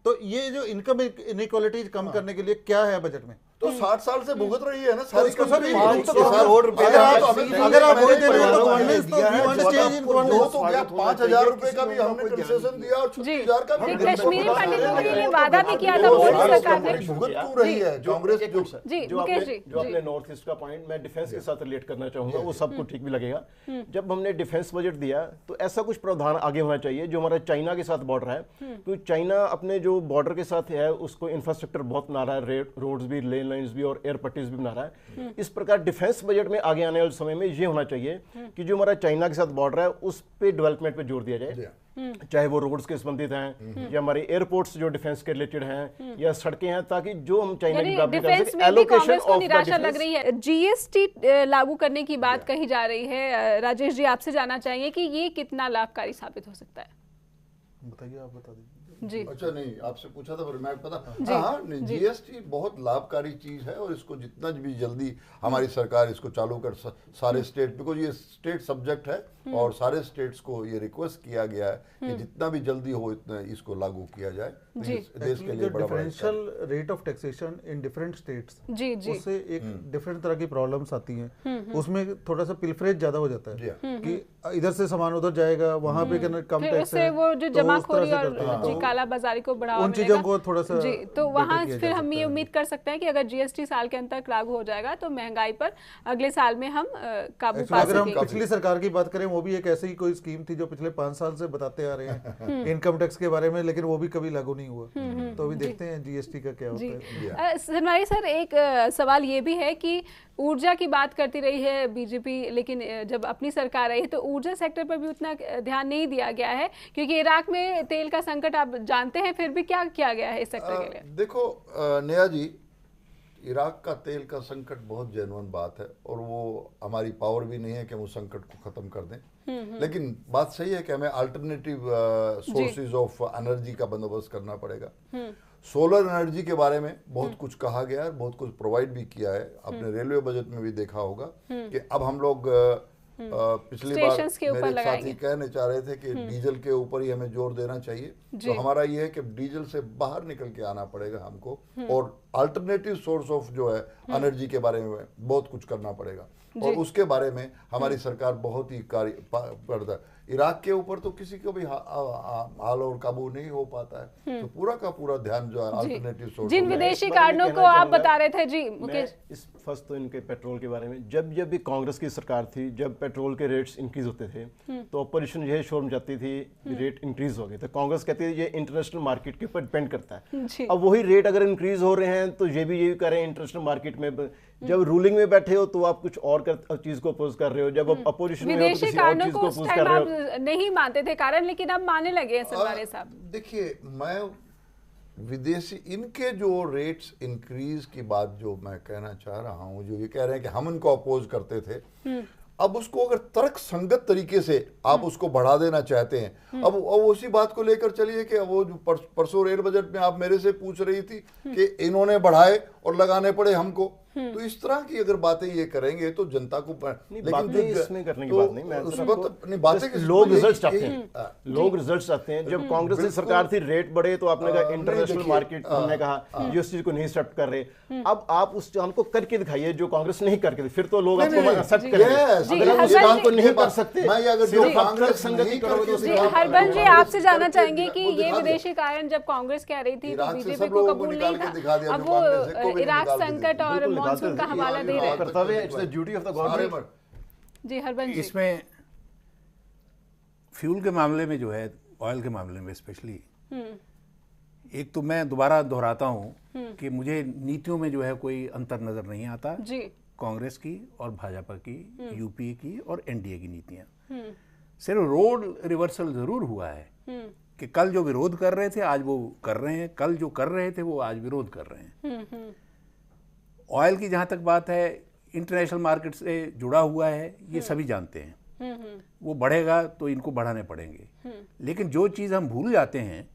B: तो ये जो इनकम इनइक्वालिटीज कम करने के लिए क्या है बजट में?
C: तो 60 साल से भुगत रही है ना सारी
B: इसको सर,
C: कंपनी।
B: अगर आप वही दे रहे हो तो गवर्नेंस तो we want to change in governance.
C: तो क्या 5,000 रुपए का भी हमने कंसेशन दिया और 36,000 का भी
A: कश्मीरी पंडितों के लिए वादा भी किया था मोदी सरकार ने।
C: भुगत क्यों रही है कांग्रेस?
A: जी,
D: जो
A: मुकेश
D: आपने
A: जी,
D: जो आपने नॉर्थ ईस्ट का पॉइंट मैं डिफेंस के साथ रिलेट करना चाहूंगा, वो सबको ठीक भी लगेगा। जब हमने डिफेंस बजट दिया तो ऐसा कुछ प्रावधान आगे होना चाहिए जो हमारा चाइना के साथ बॉर्डर है, क्योंकि चाइना अपने जो बॉर्डर के साथ है उसको इंफ्रास्ट्रक्चर बहुत बना रहा है, रोड्स भी, लेन लाइन्स भी और एयर पट्टीज भी बना रहा है। इस प्रकार डिफेंस बजट में आगे आने वाले समय में ये होना चाहिए कि जो हमारा चाइना के साथ बॉर्डर है उस पे डेवलपमेंट पे जोर दिया जाए, चाहे वो रोड्स के संबंधित हैं या हमारे एयरपोर्ट्स जो डिफेंस के रिलेटेड हैं या सड़कें हैं, ताकि जो हम चाइना की बराबरी कर
A: डिफेंस
D: सकें।
A: में भी
D: एलोकेशन
A: कांग्रेस को
D: ऑफ द
A: निराशा लग
D: डिफेंस
A: रही है। जीएसटी लागू करने की बात कही जा रही है। राजेश जी, आपसे जानना चाहिए कि ये कितना लाभकारी साबित हो सकता है?
B: बताइए, आप बता दीजिए।
A: जी,
C: अच्छा, नहीं आपसे पूछा था फिर मैं पता। हाँ, जीएसटी बहुत लाभकारी चीज है और इसको जितना भी जल्दी हमारी सरकार इसको चालू कर सारे स्टेट, बिकॉज ये स्टेट सब्जेक्ट है और सारे स्टेट्स को ये रिक्वेस्ट किया गया है कि जितना भी जल्दी हो इतना इसको लागू किया जाए। देश के लिए बड़ा
B: differential rate of taxation in different states,
A: जी, जी,
B: उससे एक डिफरेंट तरह की प्रॉब्लम्स आती हैं। उसमें थोड़ा सा पिलफरेज ज्यादा हो जाता है कि इधर से सामान उधर जाएगा, वहां पे कम
A: फिर
B: टैक्स
A: उससे
B: है,
A: वो जो
B: तो उस
A: जमाखोरी
B: तरह से
A: और
B: करते हैं।
A: जी काला बाजारी को बढ़ावा
B: उन चीजों को थोड़ा सा
A: जी, तो
B: better
A: वहाँ
B: किया जा
A: फिर हम
B: सकता
A: ये
B: है।
A: उम्मीद कर सकते हैं कि अगर जीएसटी साल के अंत तक लागू हो जाएगा तो महंगाई पर अगले साल में हम काबू पा
B: अगर हम
A: सकेंगे।
B: पिछली सरकार की बात करें, वो भी एक ऐसी ही कोई स्कीम थी जो पिछले 5 साल से बताते आ रहे हैं इनकम टैक्स के बारे में, लेकिन वो भी कभी लागू नहीं हुआ। तो अभी देखते हैं जीएसटी का क्या होता है।
A: सनवारी सर, एक सवाल ये भी है कि ऊर्जा की बात करती रही है बीजेपी, लेकिन जब अपनी सरकार आई तो ऊर्जा सेक्टर पर भी उतना ध्यान नहीं दिया गया है, क्योंकि इराक में तेल का संकट आप जानते हैं, फिर भी क्या किया गया है इस सेक्टर के लिए?
C: देखो नेहा जी, इराक का तेल का संकट बहुत जेन्युइन बात है और वो हमारी पावर भी नहीं है कि हम उस संकट को खत्म कर दें, लेकिन बात सही है कि हमें अल्टरनेटिव सोर्सेज ऑफ एनर्जी का बंदोबस्त करना पड़ेगा। सोलर एनर्जी के बारे में बहुत कुछ कहा गया है, बहुत कुछ प्रोवाइड भी किया है। आपने रेलवे बजट में भी देखा होगा कि अब हम लोग पिछली बार मेरे साथी कहने चाह रहे थे कि डीजल के ऊपर ही हमें जोर देना चाहिए। तो हमारा ये है कि डीजल से बाहर निकल के आना पड़ेगा हमको और अल्टरनेटिव सोर्स ऑफ जो है एनर्जी के बारे में बहुत कुछ करना पड़ेगा और उसके बारे में हमारी सरकार बहुत ही कार्य करता है। इराक के ऊपर तो किसी को भी हाल और काबू नहीं हो पाता है, तो पूरा का पूरा ध्यान जो है अल्टरनेटिव सोर्स।
A: जिन विदेशी कारणों को आप बता रहे थे जी मुकेश,
D: इस फर्स्ट तो इनके पेट्रोल के बारे में, जब भी कांग्रेस की सरकार थी, जब पेट्रोल के रेट्स इंक्रीज होते थे तो अपोजिशन यही शोर मचाती थी रेट इंक्रीज हो गए, तो कांग्रेस कहती है ये इंटरनेशनल मार्केट के ऊपर डिपेंड करता है। अब वही रेट अगर इंक्रीज हो रहे हैं तो ये भी यही करें इंटरनेशनल मार्केट में। जब रूलिंग में बैठे हो तो आप कुछ और चीज को अपोज कर रहे हो, जब आप अपोजिशन में हो तो किसी और चीज को अपोज कर रहे हो।
A: नहीं मानते थे कारण, लेकिन अब मानने लगे हैं सरवारे साहब।
C: देखिए, मैं विदेशी इनके जो रेट्स इंक्रीज की बात जो मैं कहना चाह रहा हूं, जो ये कह रहे हैं कि हम इनको अपोज करते थे, अब उसको अगर तर्क संगत तरीके से आप उसको बढ़ा देना चाहते हैं, अब उसी बात को लेकर चलिए कि वो जो परसों रेल बजट में आप मेरे से पूछ रही थी कि इन्होंने बढ़ाए और लगाने पड़े हमको, तो इस तरह की अगर बातें ये करेंगे तो जनता को
D: लेकिन इसमें करने की बात नहीं, मैं
C: उस वक्त बातें
D: लोग रिजल्ट चाहते हैं, लोग रिजल्ट चाहते हैं। जब कांग्रेस की सरकार थी रेट बढ़े तो आपने कहा इंटरनेशनल मार्केट, हमने कहा ये उस चीज को नहीं एक्सेप्ट कर रहे। अब आप उस काम को करके दिखाइए जो कांग्रेस नहीं करके दी, फिर तो लोग आपको एक्सेप्ट करेंगे। अगर आप उस काम को नहीं कर सकते,
A: हरबंस जी आपसे जानना चाहेंगे कि ये विदेशी कारण जब कांग्रेस कह रही थी तो बीजेपी को कबूल नहीं था, अब वो इराक संकट और मानसून का हवाला दे रहे हैं। जी हरबंस जी,
F: इसमें फ्यूल के मामले में जो है, ऑयल के मामले में स्पेशली, एक तो मैं दोबारा दोहराता हूं कि मुझे नीतियों में जो है कोई अंतर नजर नहीं आता
A: जी।
F: कांग्रेस की और भाजपा की, यूपीए की और एनडीए की नीतियां। सिर्फ रोल रिवर्सल जरूर हुआ है कि कल जो विरोध कर रहे थे आज वो कर रहे हैं, कल जो कर रहे थे वो आज विरोध कर रहे हैं। ऑयल की जहां तक बात है, इंटरनेशनल मार्केट से जुड़ा हुआ है, ये सभी जानते हैं। वो बढ़ेगा तो इनको बढ़ाने पड़ेंगे, लेकिन जो चीज हम भूल जाते हैं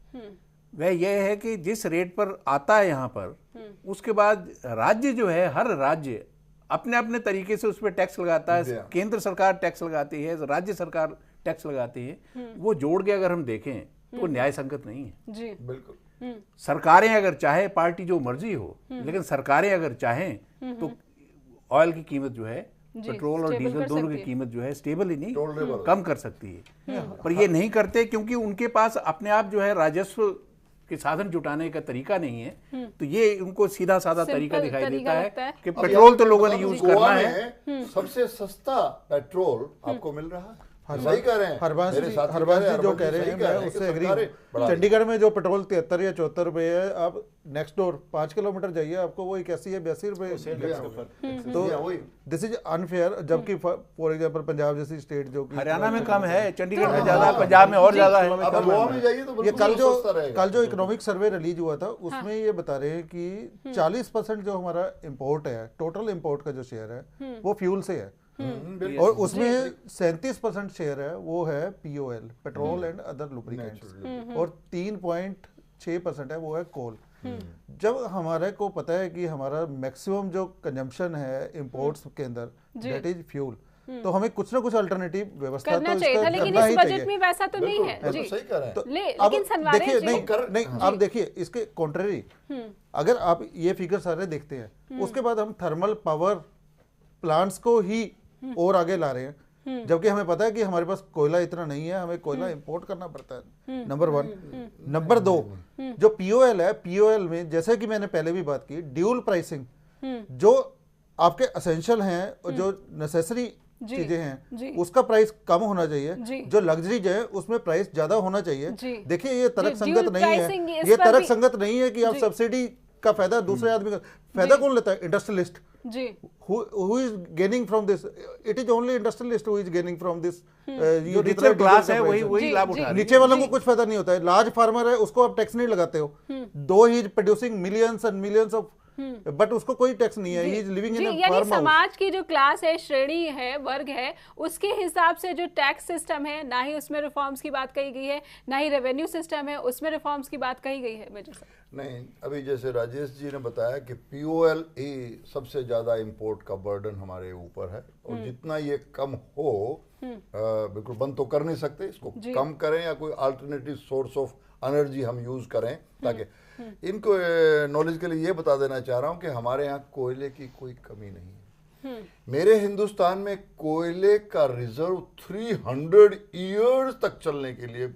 F: वह यह है कि जिस रेट पर आता है यहाँ पर, उसके बाद राज्य जो है, हर राज्य अपने अपने तरीके से उस पर टैक्स लगाता है। केंद्र सरकार टैक्स लगाती है, राज्य सरकार टैक्स लगाती है। वो जोड़ के अगर हम देखें तो न्याय संगत नहीं है
A: जी।
C: बिल्कुल।
F: सरकारें अगर चाहे, पार्टी जो मर्जी हो, लेकिन सरकारें अगर चाहें तो ऑयल की कीमत जो है, पेट्रोल और डीजल दोनों की कीमत जो है स्टेबल ही नहीं, कम कर सकती है। पर ये नहीं करते क्योंकि उनके पास अपने आप जो है राजस्व के साधन जुटाने का तरीका नहीं है। तो ये उनको सीधा साधा तरीका दिखाई देता है कि पेट्रोल तो लोगों ने यूज करना है।
C: सबसे सस्ता पेट्रोल आपको मिल रहा है। सही कह रहे हैं
B: हरबंस जी जो कह रहे हैं, मैं उससे एग्री हूं। चंडीगढ़ में जो पेट्रोल 73 या 74 रुपए है, आप नेक्स्ट डोर 5 किलोमीटर जाइए, आपको वो 81 या 82 रुपए। तो दिस इज अनफेयर। जबकि फॉर एग्जांपल पंजाब जैसी स्टेट जो
F: हरियाणा में कम है, चंडीगढ़ में ज्यादा, पंजाब में और ज्यादा है।
C: ये
B: कल जो इकोनॉमिक सर्वे रिलीज हुआ था उसमें ये बता रहे हैं कि 40% जो हमारा इम्पोर्ट है, टोटल इम्पोर्ट का जो शेयर है वो फ्यूल से है, और उसमें 37% शेयर है वो है POL, petrol and other lubricants, और 3.6% है वो है कोल। जब हमारे को पता है कि हमारा मैक्सिमम जो कंजम्पशन है इंपोर्ट्स के अंदर दैट इज फ्यूल, तो हमें कुछ ना कुछ अल्टरनेटिव व्यवस्था
A: करना
B: तो
A: चाहिए था, लेकिन इस बजट में वैसा तो नहीं है जी।
C: सही कह रहे हैं।
B: तो
A: लेकिन सनवारे
B: देखिए,
A: जी
B: नहीं आप देखिए इसके कॉन्ट्रेरी, अगर आप ये फिगर सारे देखते हैं, उसके बाद हम थर्मल पावर प्लांट्स को ही और आगे ला रहे हैं, जबकि हमें पता है कि हमारे पास कोयला इतना नहीं है, हमें कोयला इंपोर्ट करना पड़ता है। नंबर 1। नंबर 2, जो पीओएल है, पीओएल में जैसे कि मैंने पहले भी बात की, ड्यूल प्राइसिंग, जो आपके असेंशियल हैं, जो नेसेसरी चीजें हैं, उसका प्राइस कम होना चाहिए। जो लग्जरीज है उसमें प्राइस ज्यादा होना चाहिए। देखिए ये तर्क संगत नहीं है, ये तर्क संगत नहीं है कि आप सब्सिडी का फायदा दूसरे आदमी का फायदा कौन लेता है? इंडस्ट्रियलिस्ट।
A: जी।
B: who is gaining from this? It is only industrialist who is gaining from this.
F: जो रिचर क्लास है वही लाभ उठा रही है।
B: नीचे वालों को कुछ फायदा नहीं होता है। लार्ज फार्मर है उसको आप टैक्स नहीं लगाते हो, दो ही producing millions and millions of, but उसको कोई टैक्स नहीं है। He is living in a farmhouse.
A: समाज की जो क्लास है, श्रेणी है, वर्ग है, उसके हिसाब से जो टैक्स सिस्टम है, ना ही उसमें रिफॉर्म्स की बात कही गई है, ना ही रेवेन्यू सिस्टम है उसमें रिफॉर्म्स की बात कही गई है।
C: नहीं, अभी जैसे राजेश जी ने बताया कि POLE सबसे ज्यादा इंपोर्ट का बर्डन हमारे ऊपर है, और जितना ये कम हो, बिल्कुल बंद तो कर नहीं सकते, इसको कम करें या कोई अल्टरनेटिव सोर्स ऑफ एनर्जी हम यूज करें, ताकि इनको नॉलेज के लिए ये बता देना चाह रहा हूँ कि हमारे यहाँ कोयले की कोई कमी नहीं है। मेरे हिंदुस्तान में कोयले का रिजर्व 300 इयर्स तक चलने के लिए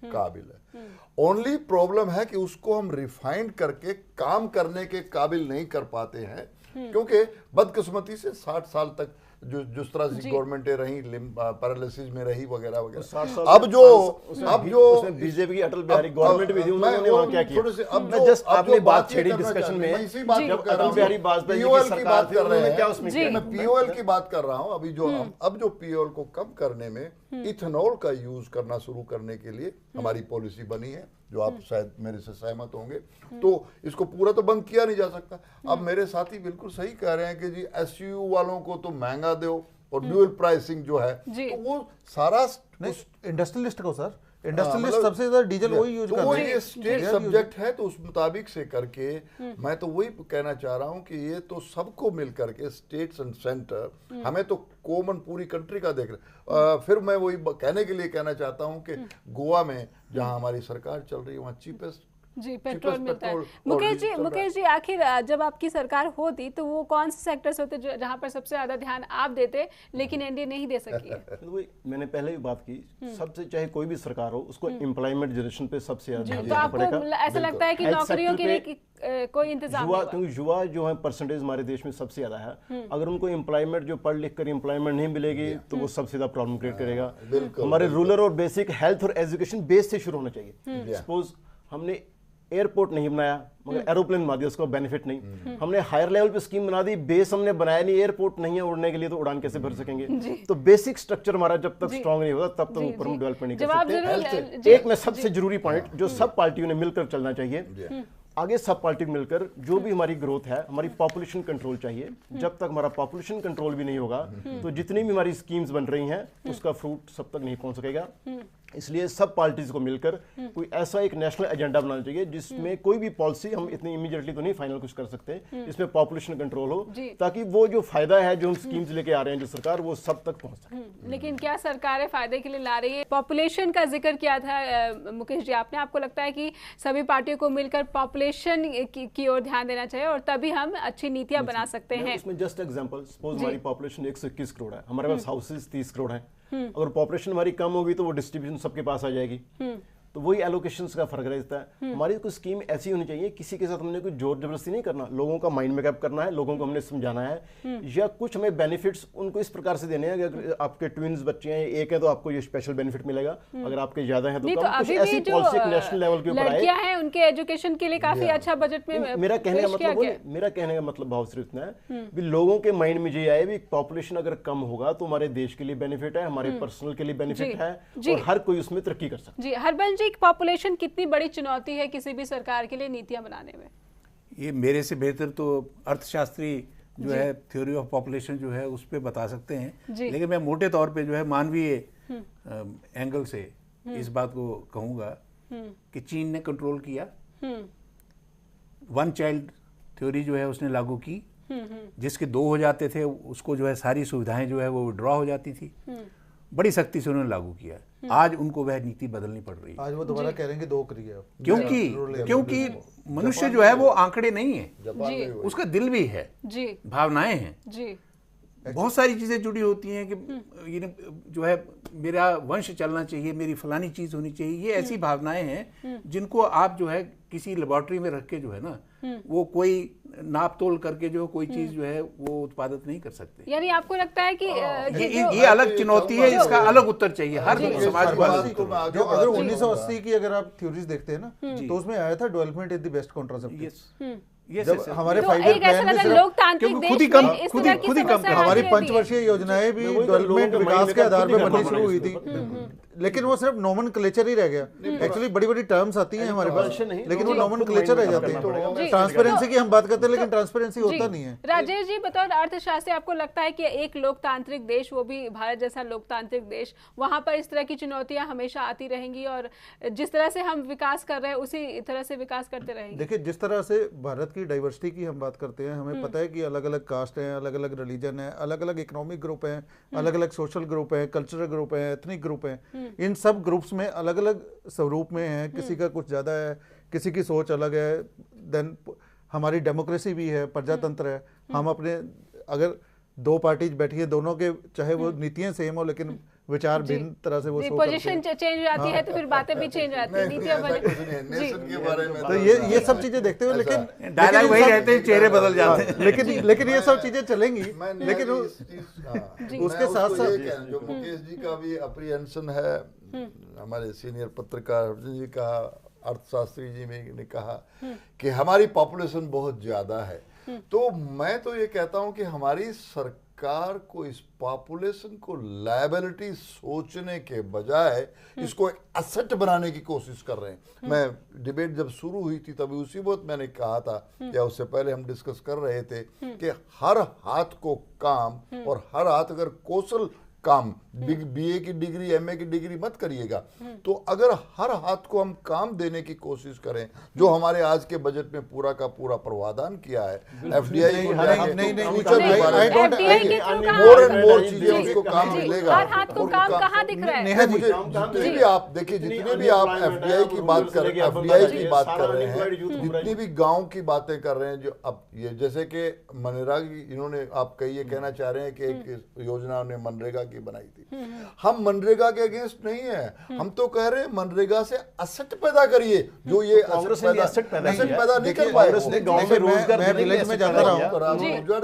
C: काबिल है। ओनली प्रॉब्लम है कि उसको हम रिफाइंड करके काम करने के काबिल नहीं कर पाते हैं, क्योंकि बदकिस्मती से 60 साल तक जो जिस तरह से गवर्नमेंटें रही, पैरालिसिस में रही वगैरह वगैरह। अब जो
D: बीजेपी की अटल बिहारी गवर्नमेंट भी थी, उन्होंने वहां क्या किया? मैं जस्ट आपने बात छेड़ी डिस्कशन में, जब अटल बिहारी वाजपेयी की सरकार थी, उन्होंने क्या उसमें किया?
C: मैं POL की बात कर रहा हूं। अभी जो अब जो POL को कम करने में इथेनॉल का यूज करना शुरू करने के लिए हमारी पॉलिसी बनी है, जो आप शायद मेरे से सहमत होंगे। तो इसको पूरा तो बंद किया नहीं जा सकता। अब मेरे साथी बिल्कुल सही कह रहे हैं कि जी SU वालों को तो महंगा दो, और ड्यूअल प्राइसिंग जो है, तो वो सारा
B: इंडस्ट्रियलिस्ट को सर, इंडस्ट्रियलिस्ट सबसे ज्यादा डीजल वही यूज कर रहे हैं।
C: तो ये स्टेट सब्जेक्ट है, तो उस मुताबिक से करके मैं तो वही कहना चाह रहा हूँ कि ये तो सबको मिल करके, स्टेट्स एंड सेंटर, हमें तो कॉमन पूरी कंट्री का देख रहे। फिर मैं वही कहने के लिए कहना चाहता हूँ कि गोवा में जहाँ हमारी सरकार चल रही है, वहाँ चीपेस्ट
A: जी पेट्रोल मिलता है। मुकेश जी आखिर जब आपकी सरकार होती तो वो कौन से सेक्टर्स होते जहां पर सबसे ज्यादा ध्यान आप देते लेकिन एनडीए नहीं दे सकी है?
D: मैंने पहले भी बात की, सबसे चाहे कोई भी सरकार हो, उसको एम्प्लॉयमेंट जनरेशन पे सबसे ज्यादा ध्यान
A: तो
D: देना पड़ेगा।
A: आपको ऐसा लगता है कि नौकरियों के लिए कोई इंतजाम
D: युवा, क्योंकि युवा जो है परसेंटेज हमारे देश में सबसे ज्यादा है, अगर उनको एम्प्लॉयमेंट जो पढ़ लिख कर एम्प्लॉयमेंट नहीं मिलेगी तो वो सबसे ज्यादा प्रॉब्लम क्रिएट करेगा। हमारे रूरल और बेसिक हेल्थ और एजुकेशन बेस से शुरू होना चाहिए। सपोज हमने एयरपोर्ट नहीं बनाया मगर एरोप्लेन बना दिया, उसका बेनिफिट नहीं। हमने हायर लेवल पे स्कीम बना दी, बेस हमने बनाया नहीं, एयरपोर्ट नहीं है उड़ने के लिए, तो उड़ान कैसे भर सकेंगे? तो बेसिक स्ट्रक्चर हमारा जब तक स्ट्रांग नहीं होगा तब तक ऊपर हम डेवलपमेंट नहीं कर सकते। एक में सबसे जरूरी पॉइंट जो सब पार्टियों ने मिलकर चलना चाहिए, आगे सब पार्टी मिलकर जो भी हमारी ग्रोथ है, हमारी पॉपुलेशन कंट्रोल चाहिए। जब तक हमारा पॉपुलेशन कंट्रोल भी नहीं होगा तो जितनी भी हमारी स्कीम्स बन रही हैं उसका फ्रूट सब तक नहीं पहुंच सकेगा। इसलिए सब पार्टीज को मिलकर कोई ऐसा एक नेशनल एजेंडा बनाना चाहिए जिसमें कोई भी पॉलिसी, हम इतनी इमीडिएटली तो नहीं फाइनल कुछ कर सकते, इसमें पॉपुलेशन कंट्रोल हो, ताकि वो जो फायदा है जो हम स्कीम्स लेके आ रहे हैं जो सरकार, वो सब तक पहुंच सके।
A: लेकिन क्या सरकारें फायदे के लिए ला रही है? पॉपुलेशन का जिक्र किया था मुकेश जी आपने, आपको लगता है कि सभी पार्टियों को मिलकर पॉपुलेशन की ओर ध्यान देना चाहिए और तभी हम अच्छी नीतियां बना सकते हैं?
D: इसमें जस्ट एग्जांपल, सपोज हमारी पॉपुलेशन 121 करोड़ है, हमारे पास हाउसेस 30 करोड़ हैं, अगर पॉपुलेशन हमारी कम होगी तो वो डिस्ट्रीब्यूशन सबके पास आ जाएगी, तो वही एलोकेशंस का फर्क रहता है। हमारी कोई स्कीम ऐसी होनी चाहिए, किसी के साथ हमने कोई जोर जबरदस्ती नहीं करना, लोगों का माइंड मेकअप करना है, लोगों को हमने समझाना है, या कुछ हमें बेनिफिट्स उनको इस प्रकार से देने हैं कि अगर आपके ट्विन्स बच्चे हैं, एक है तो आपको ये स्पेशल बेनिफिट मिलेगा, अगर आपके ज्यादा है तो कम। कुछ ऐसी पॉलिसी नेशनल लेवल के ऊपर आए,
A: लड़कियां हैं उनके एजुकेशन के लिए काफी अच्छा बजट में।
D: मेरा कहने का मतलब भाव सिर्फ इतना है भी लोगों के माइंड में ये आए भी पॉपुलेशन अगर कम होगा तो हमारे देश के लिए बेनिफिट है, हमारे पर्सनल के लिए बेनिफिट है, और हर कोई उसमें तरक्की कर सकता है।
A: जी हरबंस जी, पॉपुलेशन कितनी बड़ी चुनौती है किसी भी सरकार के लिए नीतियां बनाने में?
F: ये मेरे से बेहतर तो अर्थशास्त्री जो है थ्योरी ऑफ पॉपुलेशन जो है उस पर बता सकते हैं, लेकिन मैं मोटे तौर पे जो है मानवीय एंगल से इस बात को कहूँगा कि चीन ने कंट्रोल किया, वन चाइल्ड थ्योरी जो है उसने लागू की, जिसके 2 हो जाते थे उसको जो है सारी सुविधाएं जो है वो विड्रॉ हो जाती थी, बड़ी सख्ती से उन्होंने लागू किया। आज उनको वह नीति बदलनी पड़ रही है।
B: आज वो दोबारा कह रहे हैं कि 2 करिए,
F: क्योंकि मनुष्य जो है वो आंकड़े नहीं है, उसका दिल भी है, भावनाएं हैं, बहुत सारी चीजें जुड़ी होती हैं कि ये जो है मेरा वंश चलना चाहिए, मेरी फलानी चीज होनी चाहिए, ये ऐसी भावनाएं हैं जिनको आप जो है किसी लेबोरेटरी में रख के जो है ना वो कोई नाप तोल करके जो कोई चीज जो है वो उत्पादित नहीं कर सकते।
A: यानी आपको लगता है कि
F: ये अलग चुनौती है, इसका अलग उत्तर चाहिए हर समाज को।
B: जो अगर 1980 की अगर आप थ्योरीज देखते हैं ना तो उसमें आया था development is the best contraceptive. जब हमारे
A: तो
B: 5 ईयर
A: एक ऐसा
B: प्लान में
A: लगा
B: सिर्फ
A: लोकतांत्रिक
F: क्योंकि
A: देश
F: खुद ही
A: में
F: कम-
A: इस
F: खुद
A: तरह
F: ही-
A: की
F: खुद ही कम
A: समस्या
F: कर-
B: हमारी
A: आती रहती है।
B: पंचवर्षीय योजनाएं भी
D: मैं वही तो
B: डेवलपमेंट
D: लोगों को
B: विकास
D: महीने
B: के
D: का
B: आधार
D: खुद ही
B: पे
D: करना
B: बननी शुरू हुई थी, लेकिन वो सिर्फ नॉमेनक्लेचर ही रह गया। एक्चुअली बड़ी बड़ी टर्म्स आती हैं हमारे पास,
D: Convention नहीं,
B: लेकिन वो
D: लोगों को
B: नॉमेनक्लेचर रह
D: खुद
B: जाते
D: करना पड़ेगा।
B: हैं। ट्रांसपेरेंसी की हम बात करते हैं, लेकिन ट्रांसपेरेंसी होता नहीं है।
A: राजेश जी, बतौर अर्थशास्त्री आपको लगता है कि एक लोकतांत्रिक देश, वो भी भारत जैसा लोकतांत्रिक देश, वहां पर इस तरह की चुनौतियां हमेशा आती रहेंगी और जिस तरह से हम विकास कर रहे हैं उसी तरह से विकास करते रहेंगे?
B: देखिए, जिस तरह से भारत की डाइवर्सिटी की हम बात करते हैं, हमें पता है कि अलग अलग कास्ट हैं, अलग अलग रिलीजन है, अलग अलग इकोनॉमिक ग्रुप हैं, अलग अलग सोशल ग्रुप हैं, कल्चरल ग्रुप हैं, एथनिक ग्रुप हैं। इन सब ग्रुप्स में अलग अलग स्वरूप में है, किसी का कुछ ज़्यादा है, किसी की सोच अलग है। देन हमारी डेमोक्रेसी भी है, प्रजातंत्र है। हम अपने अगर दो पार्टीज बैठी है, दोनों के चाहे वो नीतियां सेम हो, लेकिन विचार भिन्न तरह से वो शो करते
A: पोजीशन
B: हैं।
A: चेंज हो जाती है तो फिर बातें भी चेंज हो जाती है, नीतियां
C: ऐसा
A: बने।
C: कुछ नहीं है, नेशन के बारे में
B: तो ये सब चीजें देखते हुए, लेकिन
F: डायलॉग वही रहते हैं, चेहरे बदल जाते हैं।
B: लेकिन ये सब चीजें चलेंगी, लेकिन
C: उसके
B: साथ साथ
C: जो मुकेश जी का भी अप्रीहेंशन है, हमारे सीनियर पत्रकार अर्जुन जी का, अर्थशास्त्री जी ने कहा कि हमारी पॉपुलेशन बहुत ज्यादा है, तो मैं तो ये कहता हूं कि हमारी सरकार को इस पॉपुलेशन को लायबिलिटी सोचने के बजाय इसको एक एसेट बनाने की कोशिश कर रहे हैं। मैं डिबेट जब शुरू हुई थी तभी उसी वक्त मैंने कहा था, या उससे पहले हम डिस्कस कर रहे थे कि हर हाथ को काम, और हर हाथ अगर कौशल काम, बीए की डिग्री, एमए की डिग्री मत करिएगा, तो अगर हर हाथ को हम काम देने की कोशिश करें, जो हमारे आज के बजट में पूरा का पूरा प्रावधान किया है, एफडीआई को मोर एंड मोर चीजें उसको काम मिलेगा।
A: हर हाथ को काम कहाँ दिख रहा है?
C: मुझे जितने भी आप देखिए, जितने भी आप एफडीआई की बात कर रहे हैं, एफडीआई की बात कर रहे हैं, जितनी भी गांव की बातें कर रहे हैं, जो अब ये जैसे कि मनरेगा की इन्होंने, आप कहिए कहना चाह रहे हैं कि एक योजना ने मनरेगा की बनाई थी। हम मनरेगा के अगेंस्ट नहीं है, हम तो कह रहे हैं मनरेगा से एसेट पैदा करिए, जो ये एसेट पैदा नहीं कर पाए।
B: मैं विलेज में जाता रहा हूँ,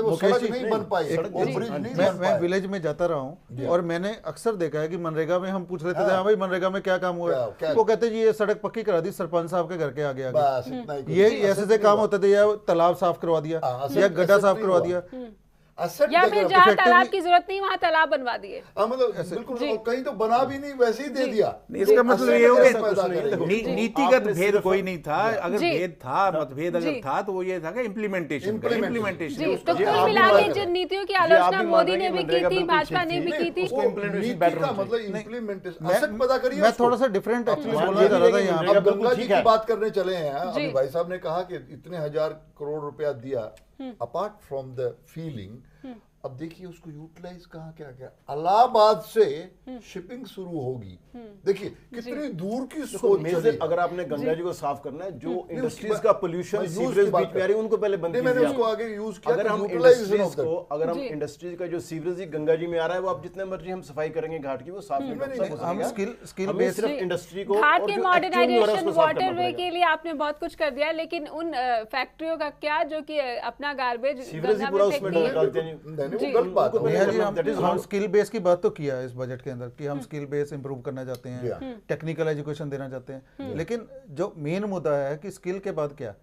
C: वो सड़क नहीं बन पाई, वो ब्रिज नहीं बन
B: मैं
C: पाए।
B: विलेज में जाता रहा हूँ, और मैंने अक्सर देखा है कि मनरेगा में हम पूछ रहे थे, हाँ भाई मनरेगा में क्या काम हुआ है, वो कहते जी ये सड़क पक्की करा दी सरपंच साहब के घर के आगे
C: बस इतना ही कुछ।
B: ये ऐसे काम होते थे, या तालाब साफ करवा दिया, या गड्ढा साफ करवा दिया,
A: या फिर जहाँ तालाब की जरूरत नहीं वहाँ तालाब बनवा दिए।
C: मतलब बिल्कुल, कहीं तो बना भी नहीं, वैसे ही दे दिया।
F: इसका मतलब ये हो
C: गया
F: नीतिगत भेद कोई नहीं था। अगर भेद था, मतभेद अगर था, तो वो ये था कि इम्प्लीमेंटेशन।
A: तो कुल मिला के जिन नीतियों की आलोचना मोदी ने भी की थी, भाजपा ने भी की थी,
C: मतलब इम्प्लीमेंटेशन एसेट पैदा करिए।
B: मैं थोड़ा सा डिफरेंट एक्चुअली बोलना चाह रहा था यहाँ।
C: अब गंगा जी की बात करने चले हैं, अभी भाई साहब ने कहा कि इतने 1000 करोड़ रुपया दिया, अपार्ट फ्रॉम द फीलिंग, अब देखिए उसको यूटिलाइज कहाँ क्या क्या, इलाहाबाद से शिपिंग शुरू होगी। देखिए कितनी दूर की सोच चली।
D: अगर आपने गंगा जी को साफ करना है, जो इंडस्ट्रीज का पोल्यूशन सीवरेज बीच में आ रही है, उनको पहले बंद कीजिए।
C: मैंने उसको आगे यूज किया।
D: अगर हम इंडस्ट्रीज का जो सीवरेज गंगा जी में आ रहा है, वो आप जितने मर्जी हम सफाई करेंगे घाट की, वो साफ नहीं
B: हम स्किल
D: हमें सिर्फ इंडस्ट्री को
A: घाट के मॉडर्नाइजेशन, वाटरवे के लिए आपने बहुत कुछ कर दिया, लेकिन उन फैक्ट्रियों का क्या जो कि अपना गार्बेज
D: सीवरेज ही पूरा उसमें डालते हैं।
B: हम स्किल बेस की बात तो किया है इस बजट के अंदर, कि हम स्किल बेस इंप्रूव करना चाहते हैं, टेक्निकल एजुकेशन देना चाहते हैं, लेकिन जो मेन मुद्दा है कि स्किल के बाद क्या,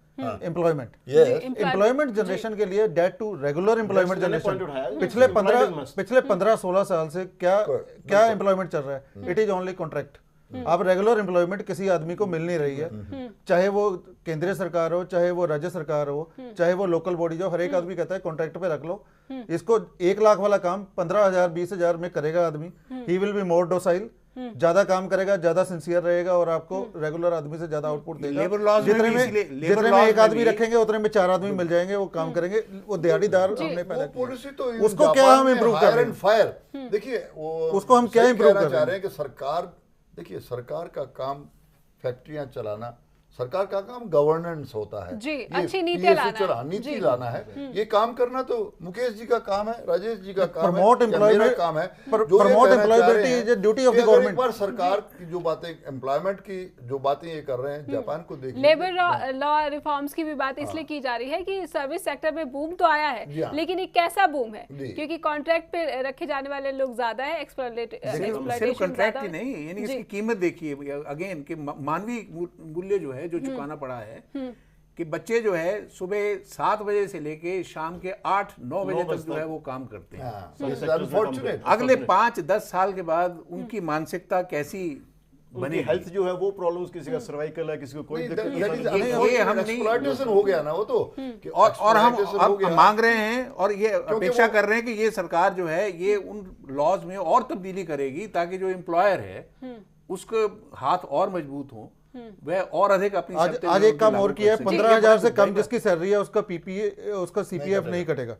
B: एम्प्लॉयमेंट। एम्प्लॉयमेंट जनरेशन के लिए that too regular employment generation पिछले 15-16 साल से क्या एम्प्लॉयमेंट चल रहा है? It is only contract. अब रेगुलर एम्प्लॉयमेंट किसी आदमी को मिल नहीं रही है, चाहे वो केंद्रीय सरकार हो, चाहे वो राज्य सरकार हो, चाहे वो लोकल बॉडी हो, हर एक आदमी कहता है कॉन्ट्रैक्ट पे रख लो इसको। 1 लाख वाला काम 15,000 20,000 में करेगा आदमी, he will be more docile, ज्यादा काम करेगा, ज्यादा सिंसियर रहेगा, और आपको रेगुलर आदमी से ज्यादा आउटपुट देगा। जितने में एक आदमी रखेंगे उतने में 4 आदमी मिल जाएंगे, वो काम करेंगे। वो दिहाड़ीदार हमने पैदा किया, उसको क्या हम इम्प्रूव कर रहे हैं?
C: देखिए
B: उसको हम क्या इम्प्रूव कर
C: रहे हैं कि सरकार, देखिए सरकार का काम फैक्ट्रियां चलाना, सरकार का काम गवर्नेंस होता है
A: जी, अच्छी नीति लाना,
C: नीति लाना है। ये काम करना तो मुकेश जी का काम है, राजेश जी का काम है,
B: मेरा काम है। Promote employability is a duty of the government.
C: एक बार सरकार की जो बातें, एम्प्लॉयमेंट की जो बातें ये कर रहे हैं, जापान को देखिए।
A: लेबर लॉ रिफॉर्म्स की भी बात इसलिए की जा रही है कि सर्विस सेक्टर में बूम तो आया है, लेकिन एक कैसा बूम है, क्योंकि कॉन्ट्रैक्ट पे रखे जाने वाले लोग ज्यादा है,
F: सिर्फ कॉन्ट्रैक्ट ही नहीं, यानी इसकी कीमत देखिए अगेन कि मानवीय मूल्य जो है, जो चुकाना पड़ा है, कि बच्चे जो है सुबह 7 बजे से लेके शाम के 8-9 बजे तक जो है वो काम करते हैं। अगले 5-10 साल के बाद उनकी मानसिकता कैसी
D: बनी, हेल्थ जो है वो प्रॉब्लम्स, किसी का सर्वाइकल है, किसी को कोई दिक्कत नहीं,
C: ये हम नहीं हो गया ना वो तो।
F: और हम अब मांग रहे हैं और ये अपेक्षा कर रहे हैं कि ये सरकार जो है ये उन लॉज में और तब्दीली करेगी ताकि जो एम्प्लॉयर है उसके हाथ और मजबूत हो, वह और अधिक अपनी
B: आज एक काम और किया है, 15,000 से कम जिसकी सैलरी है उसका पीपीए, उसका सीपीएफ नहीं कटेगा।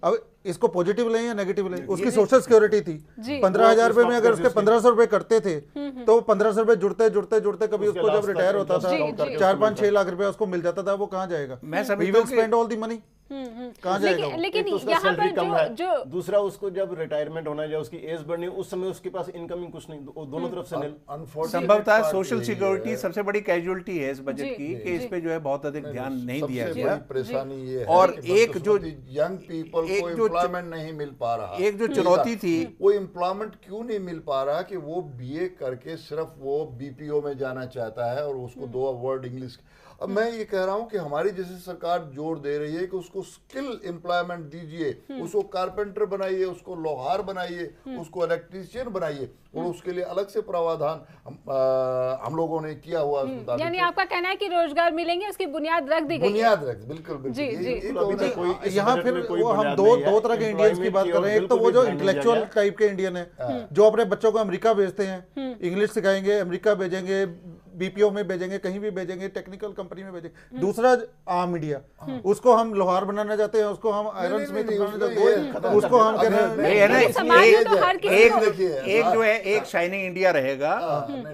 B: अब इसको पॉजिटिव लें या नेगेटिव लें, उसकी सोशल सिक्योरिटी थी 15,000 रुपए में, अगर उसके 1,500 रुपए कटते थे तो 1,500 रुपए जुड़ते जुड़ते जुड़ते कभी उसको जब रिटायर होता था 4-5-6 लाख रुपए उसको मिल जाता था, वो कहाँ जाएगा? We will spend all the money, कहाँ जाएगा?
A: लेकिन यहाँ पर जो
D: दूसरा, उसको जब रिटायरमेंट होना है, उसकी एज बढ़नी, उस समय उसके पास इनकमिंग कुछ नहीं, दोनों तरफ से नहीं।
F: संभवतः सोशल सिक्योरिटी सबसे बड़ी कैजुअलिटी है इस बजट की, कि इस पे जो है बहुत अधिक ध्यान नहीं दिया गया।
C: परेशानी ये है
F: और एक जो
C: यंग पीपल को एम्प्लॉयमेंट नहीं मिल पा रहा,
F: एक जो चुनौती थी,
C: वो एम्प्लॉयमेंट क्यों नहीं मिल पा रहा कि वो बीए करके सिर्फ वो बीपीओ में जाना चाहता है और उसको 2 वर्ड इंग्लिश। अब मैं ये कह रहा हूं कि हमारी जैसे सरकार जोर दे रही है कि उसको स्किल एम्प्लॉयमेंट दीजिए, उसको कारपेंटर बनाइए, उसको लोहार बनाइए, उसको इलेक्ट्रीशियन बनाइए, और उसके लिए अलग से प्रावधान हम लोगों ने किया हुआ।
A: यानी आपका कहना है कि रोजगार मिलेंगे, उसकी बुनियाद रख दी गई है।
C: बुनियाद रख, बिल्कुल
A: जी जी।
B: यहाँ फिर हम दो तरह के इंडियंस की बात कर रहे हैं। एक तो वो जो इंटेलेक्चुअल टाइप के इंडियन है जो अपने बच्चों को अमेरिका भेजते हैं, इंग्लिश सिखाएंगे, अमेरिका भेजेंगे, बीपीओ में भेजेंगे, कहीं भी भेजेंगे, टेक्निकल कंपनी में भेजेंगे। दूसरा आम इंडिया, उसको हम लोहार बनाना चाहते हैं, उसको हम आयरन स्मिथ बनाना चाहते हैं, उसको हम कह रहे हैं
F: एक जो है एक शाइनिंग इंडिया रहेगा,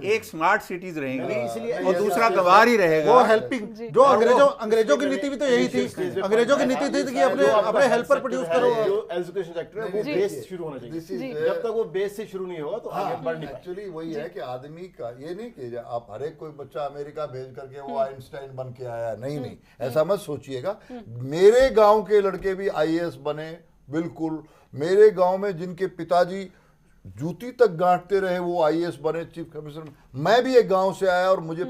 F: एक स्मार्ट सिटीज रहेंगी और दूसरा गवार ही रहेगा।
B: वो हेल्पिंग, जो अंग्रेजों की नीति भी तो यही थी। अंग्रेजों की नीति थी कि अपने हेल्पर प्रोड्यूस करो।
D: एजुकेशन सेक्टर है वो बेस से शुरू होना चाहिए, जब तक वो बेस से शुरू नहीं होगा तो आगे बढ़ नहीं।
C: एक्चुअली वही है कि आदमी का ये नहीं कि आप हर एक कोई बच्चा अमेरिका भेज करके वो आइंस्टाइन बन के आया, नहीं, ऐसा मत सोचिएगा। मेरे गांव के लड़के भी आईएएस बने, बिल्कुल। मेरे गांव में जिनके पिताजी जूती तक गांठते रहे वो आईएएस बने, चीफ कमिश्नर। मैं भी एक गांव से आया और मुझे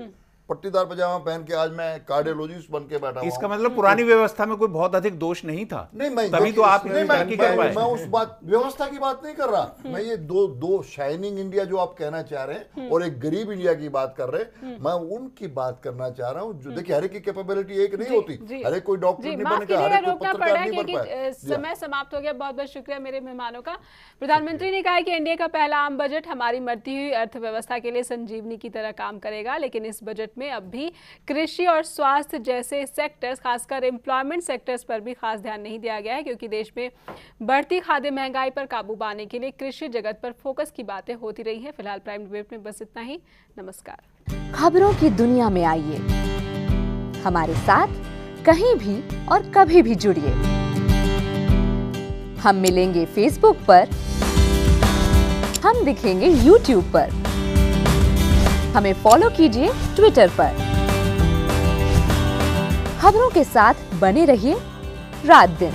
C: पट्टीदार पजामा पहन के आज मैं कार्डियोलॉजिस्ट बन के बैठा हूं।
F: इसका मतलब पुरानी व्यवस्था में कोई बहुत अधिक दोष नहीं था।
C: नहीं, मैं
F: तभी तो आप
C: मैं उस बात व्यवस्था की बात नहीं कर रहा। मैं ये दो शाइनिंग इंडिया जो आप कहना चाह रहे हैं और एक गरीब इंडिया की बात कर रहे हैं, मैं उनकी बात करना चाह रहा हूँ। जो देखिए, हर एक की कैपेबिलिटी एक नहीं होती, हर एक कोई डॉक्टर नहीं बनेगा, हर एक कोई पत्रकार नहीं बन पाए।
A: समय समाप्त हो गया। बहुत बहुत शुक्रिया मेरे मेहमानों का। प्रधानमंत्री ने कहा कि एनडीए का पहला आम बजट हमारी मरती हुई अर्थव्यवस्था के लिए संजीवनी की तरह काम करेगा, लेकिन इस बजट में अब भी कृषि और स्वास्थ्य जैसे सेक्टर्स, खासकर एम्प्लॉयमेंट सेक्टर्स पर भी खास ध्यान नहीं दिया गया है, क्योंकि देश में बढ़ती खाद्य महंगाई पर काबू पाने के लिए कृषि जगत पर फोकस की बातें होती रही हैं। फिलहाल प्राइम डिबेट में बस इतना ही। नमस्कार।
G: खबरों की दुनिया में आइए, हमारे साथ कहीं भी और कभी भी जुड़िए। हम मिलेंगे फेसबुक पर, हम दिखेंगे यूट्यूब पर, हमें फॉलो कीजिए ट्विटर पर। खबरों के साथ बने रहिए रात दिन।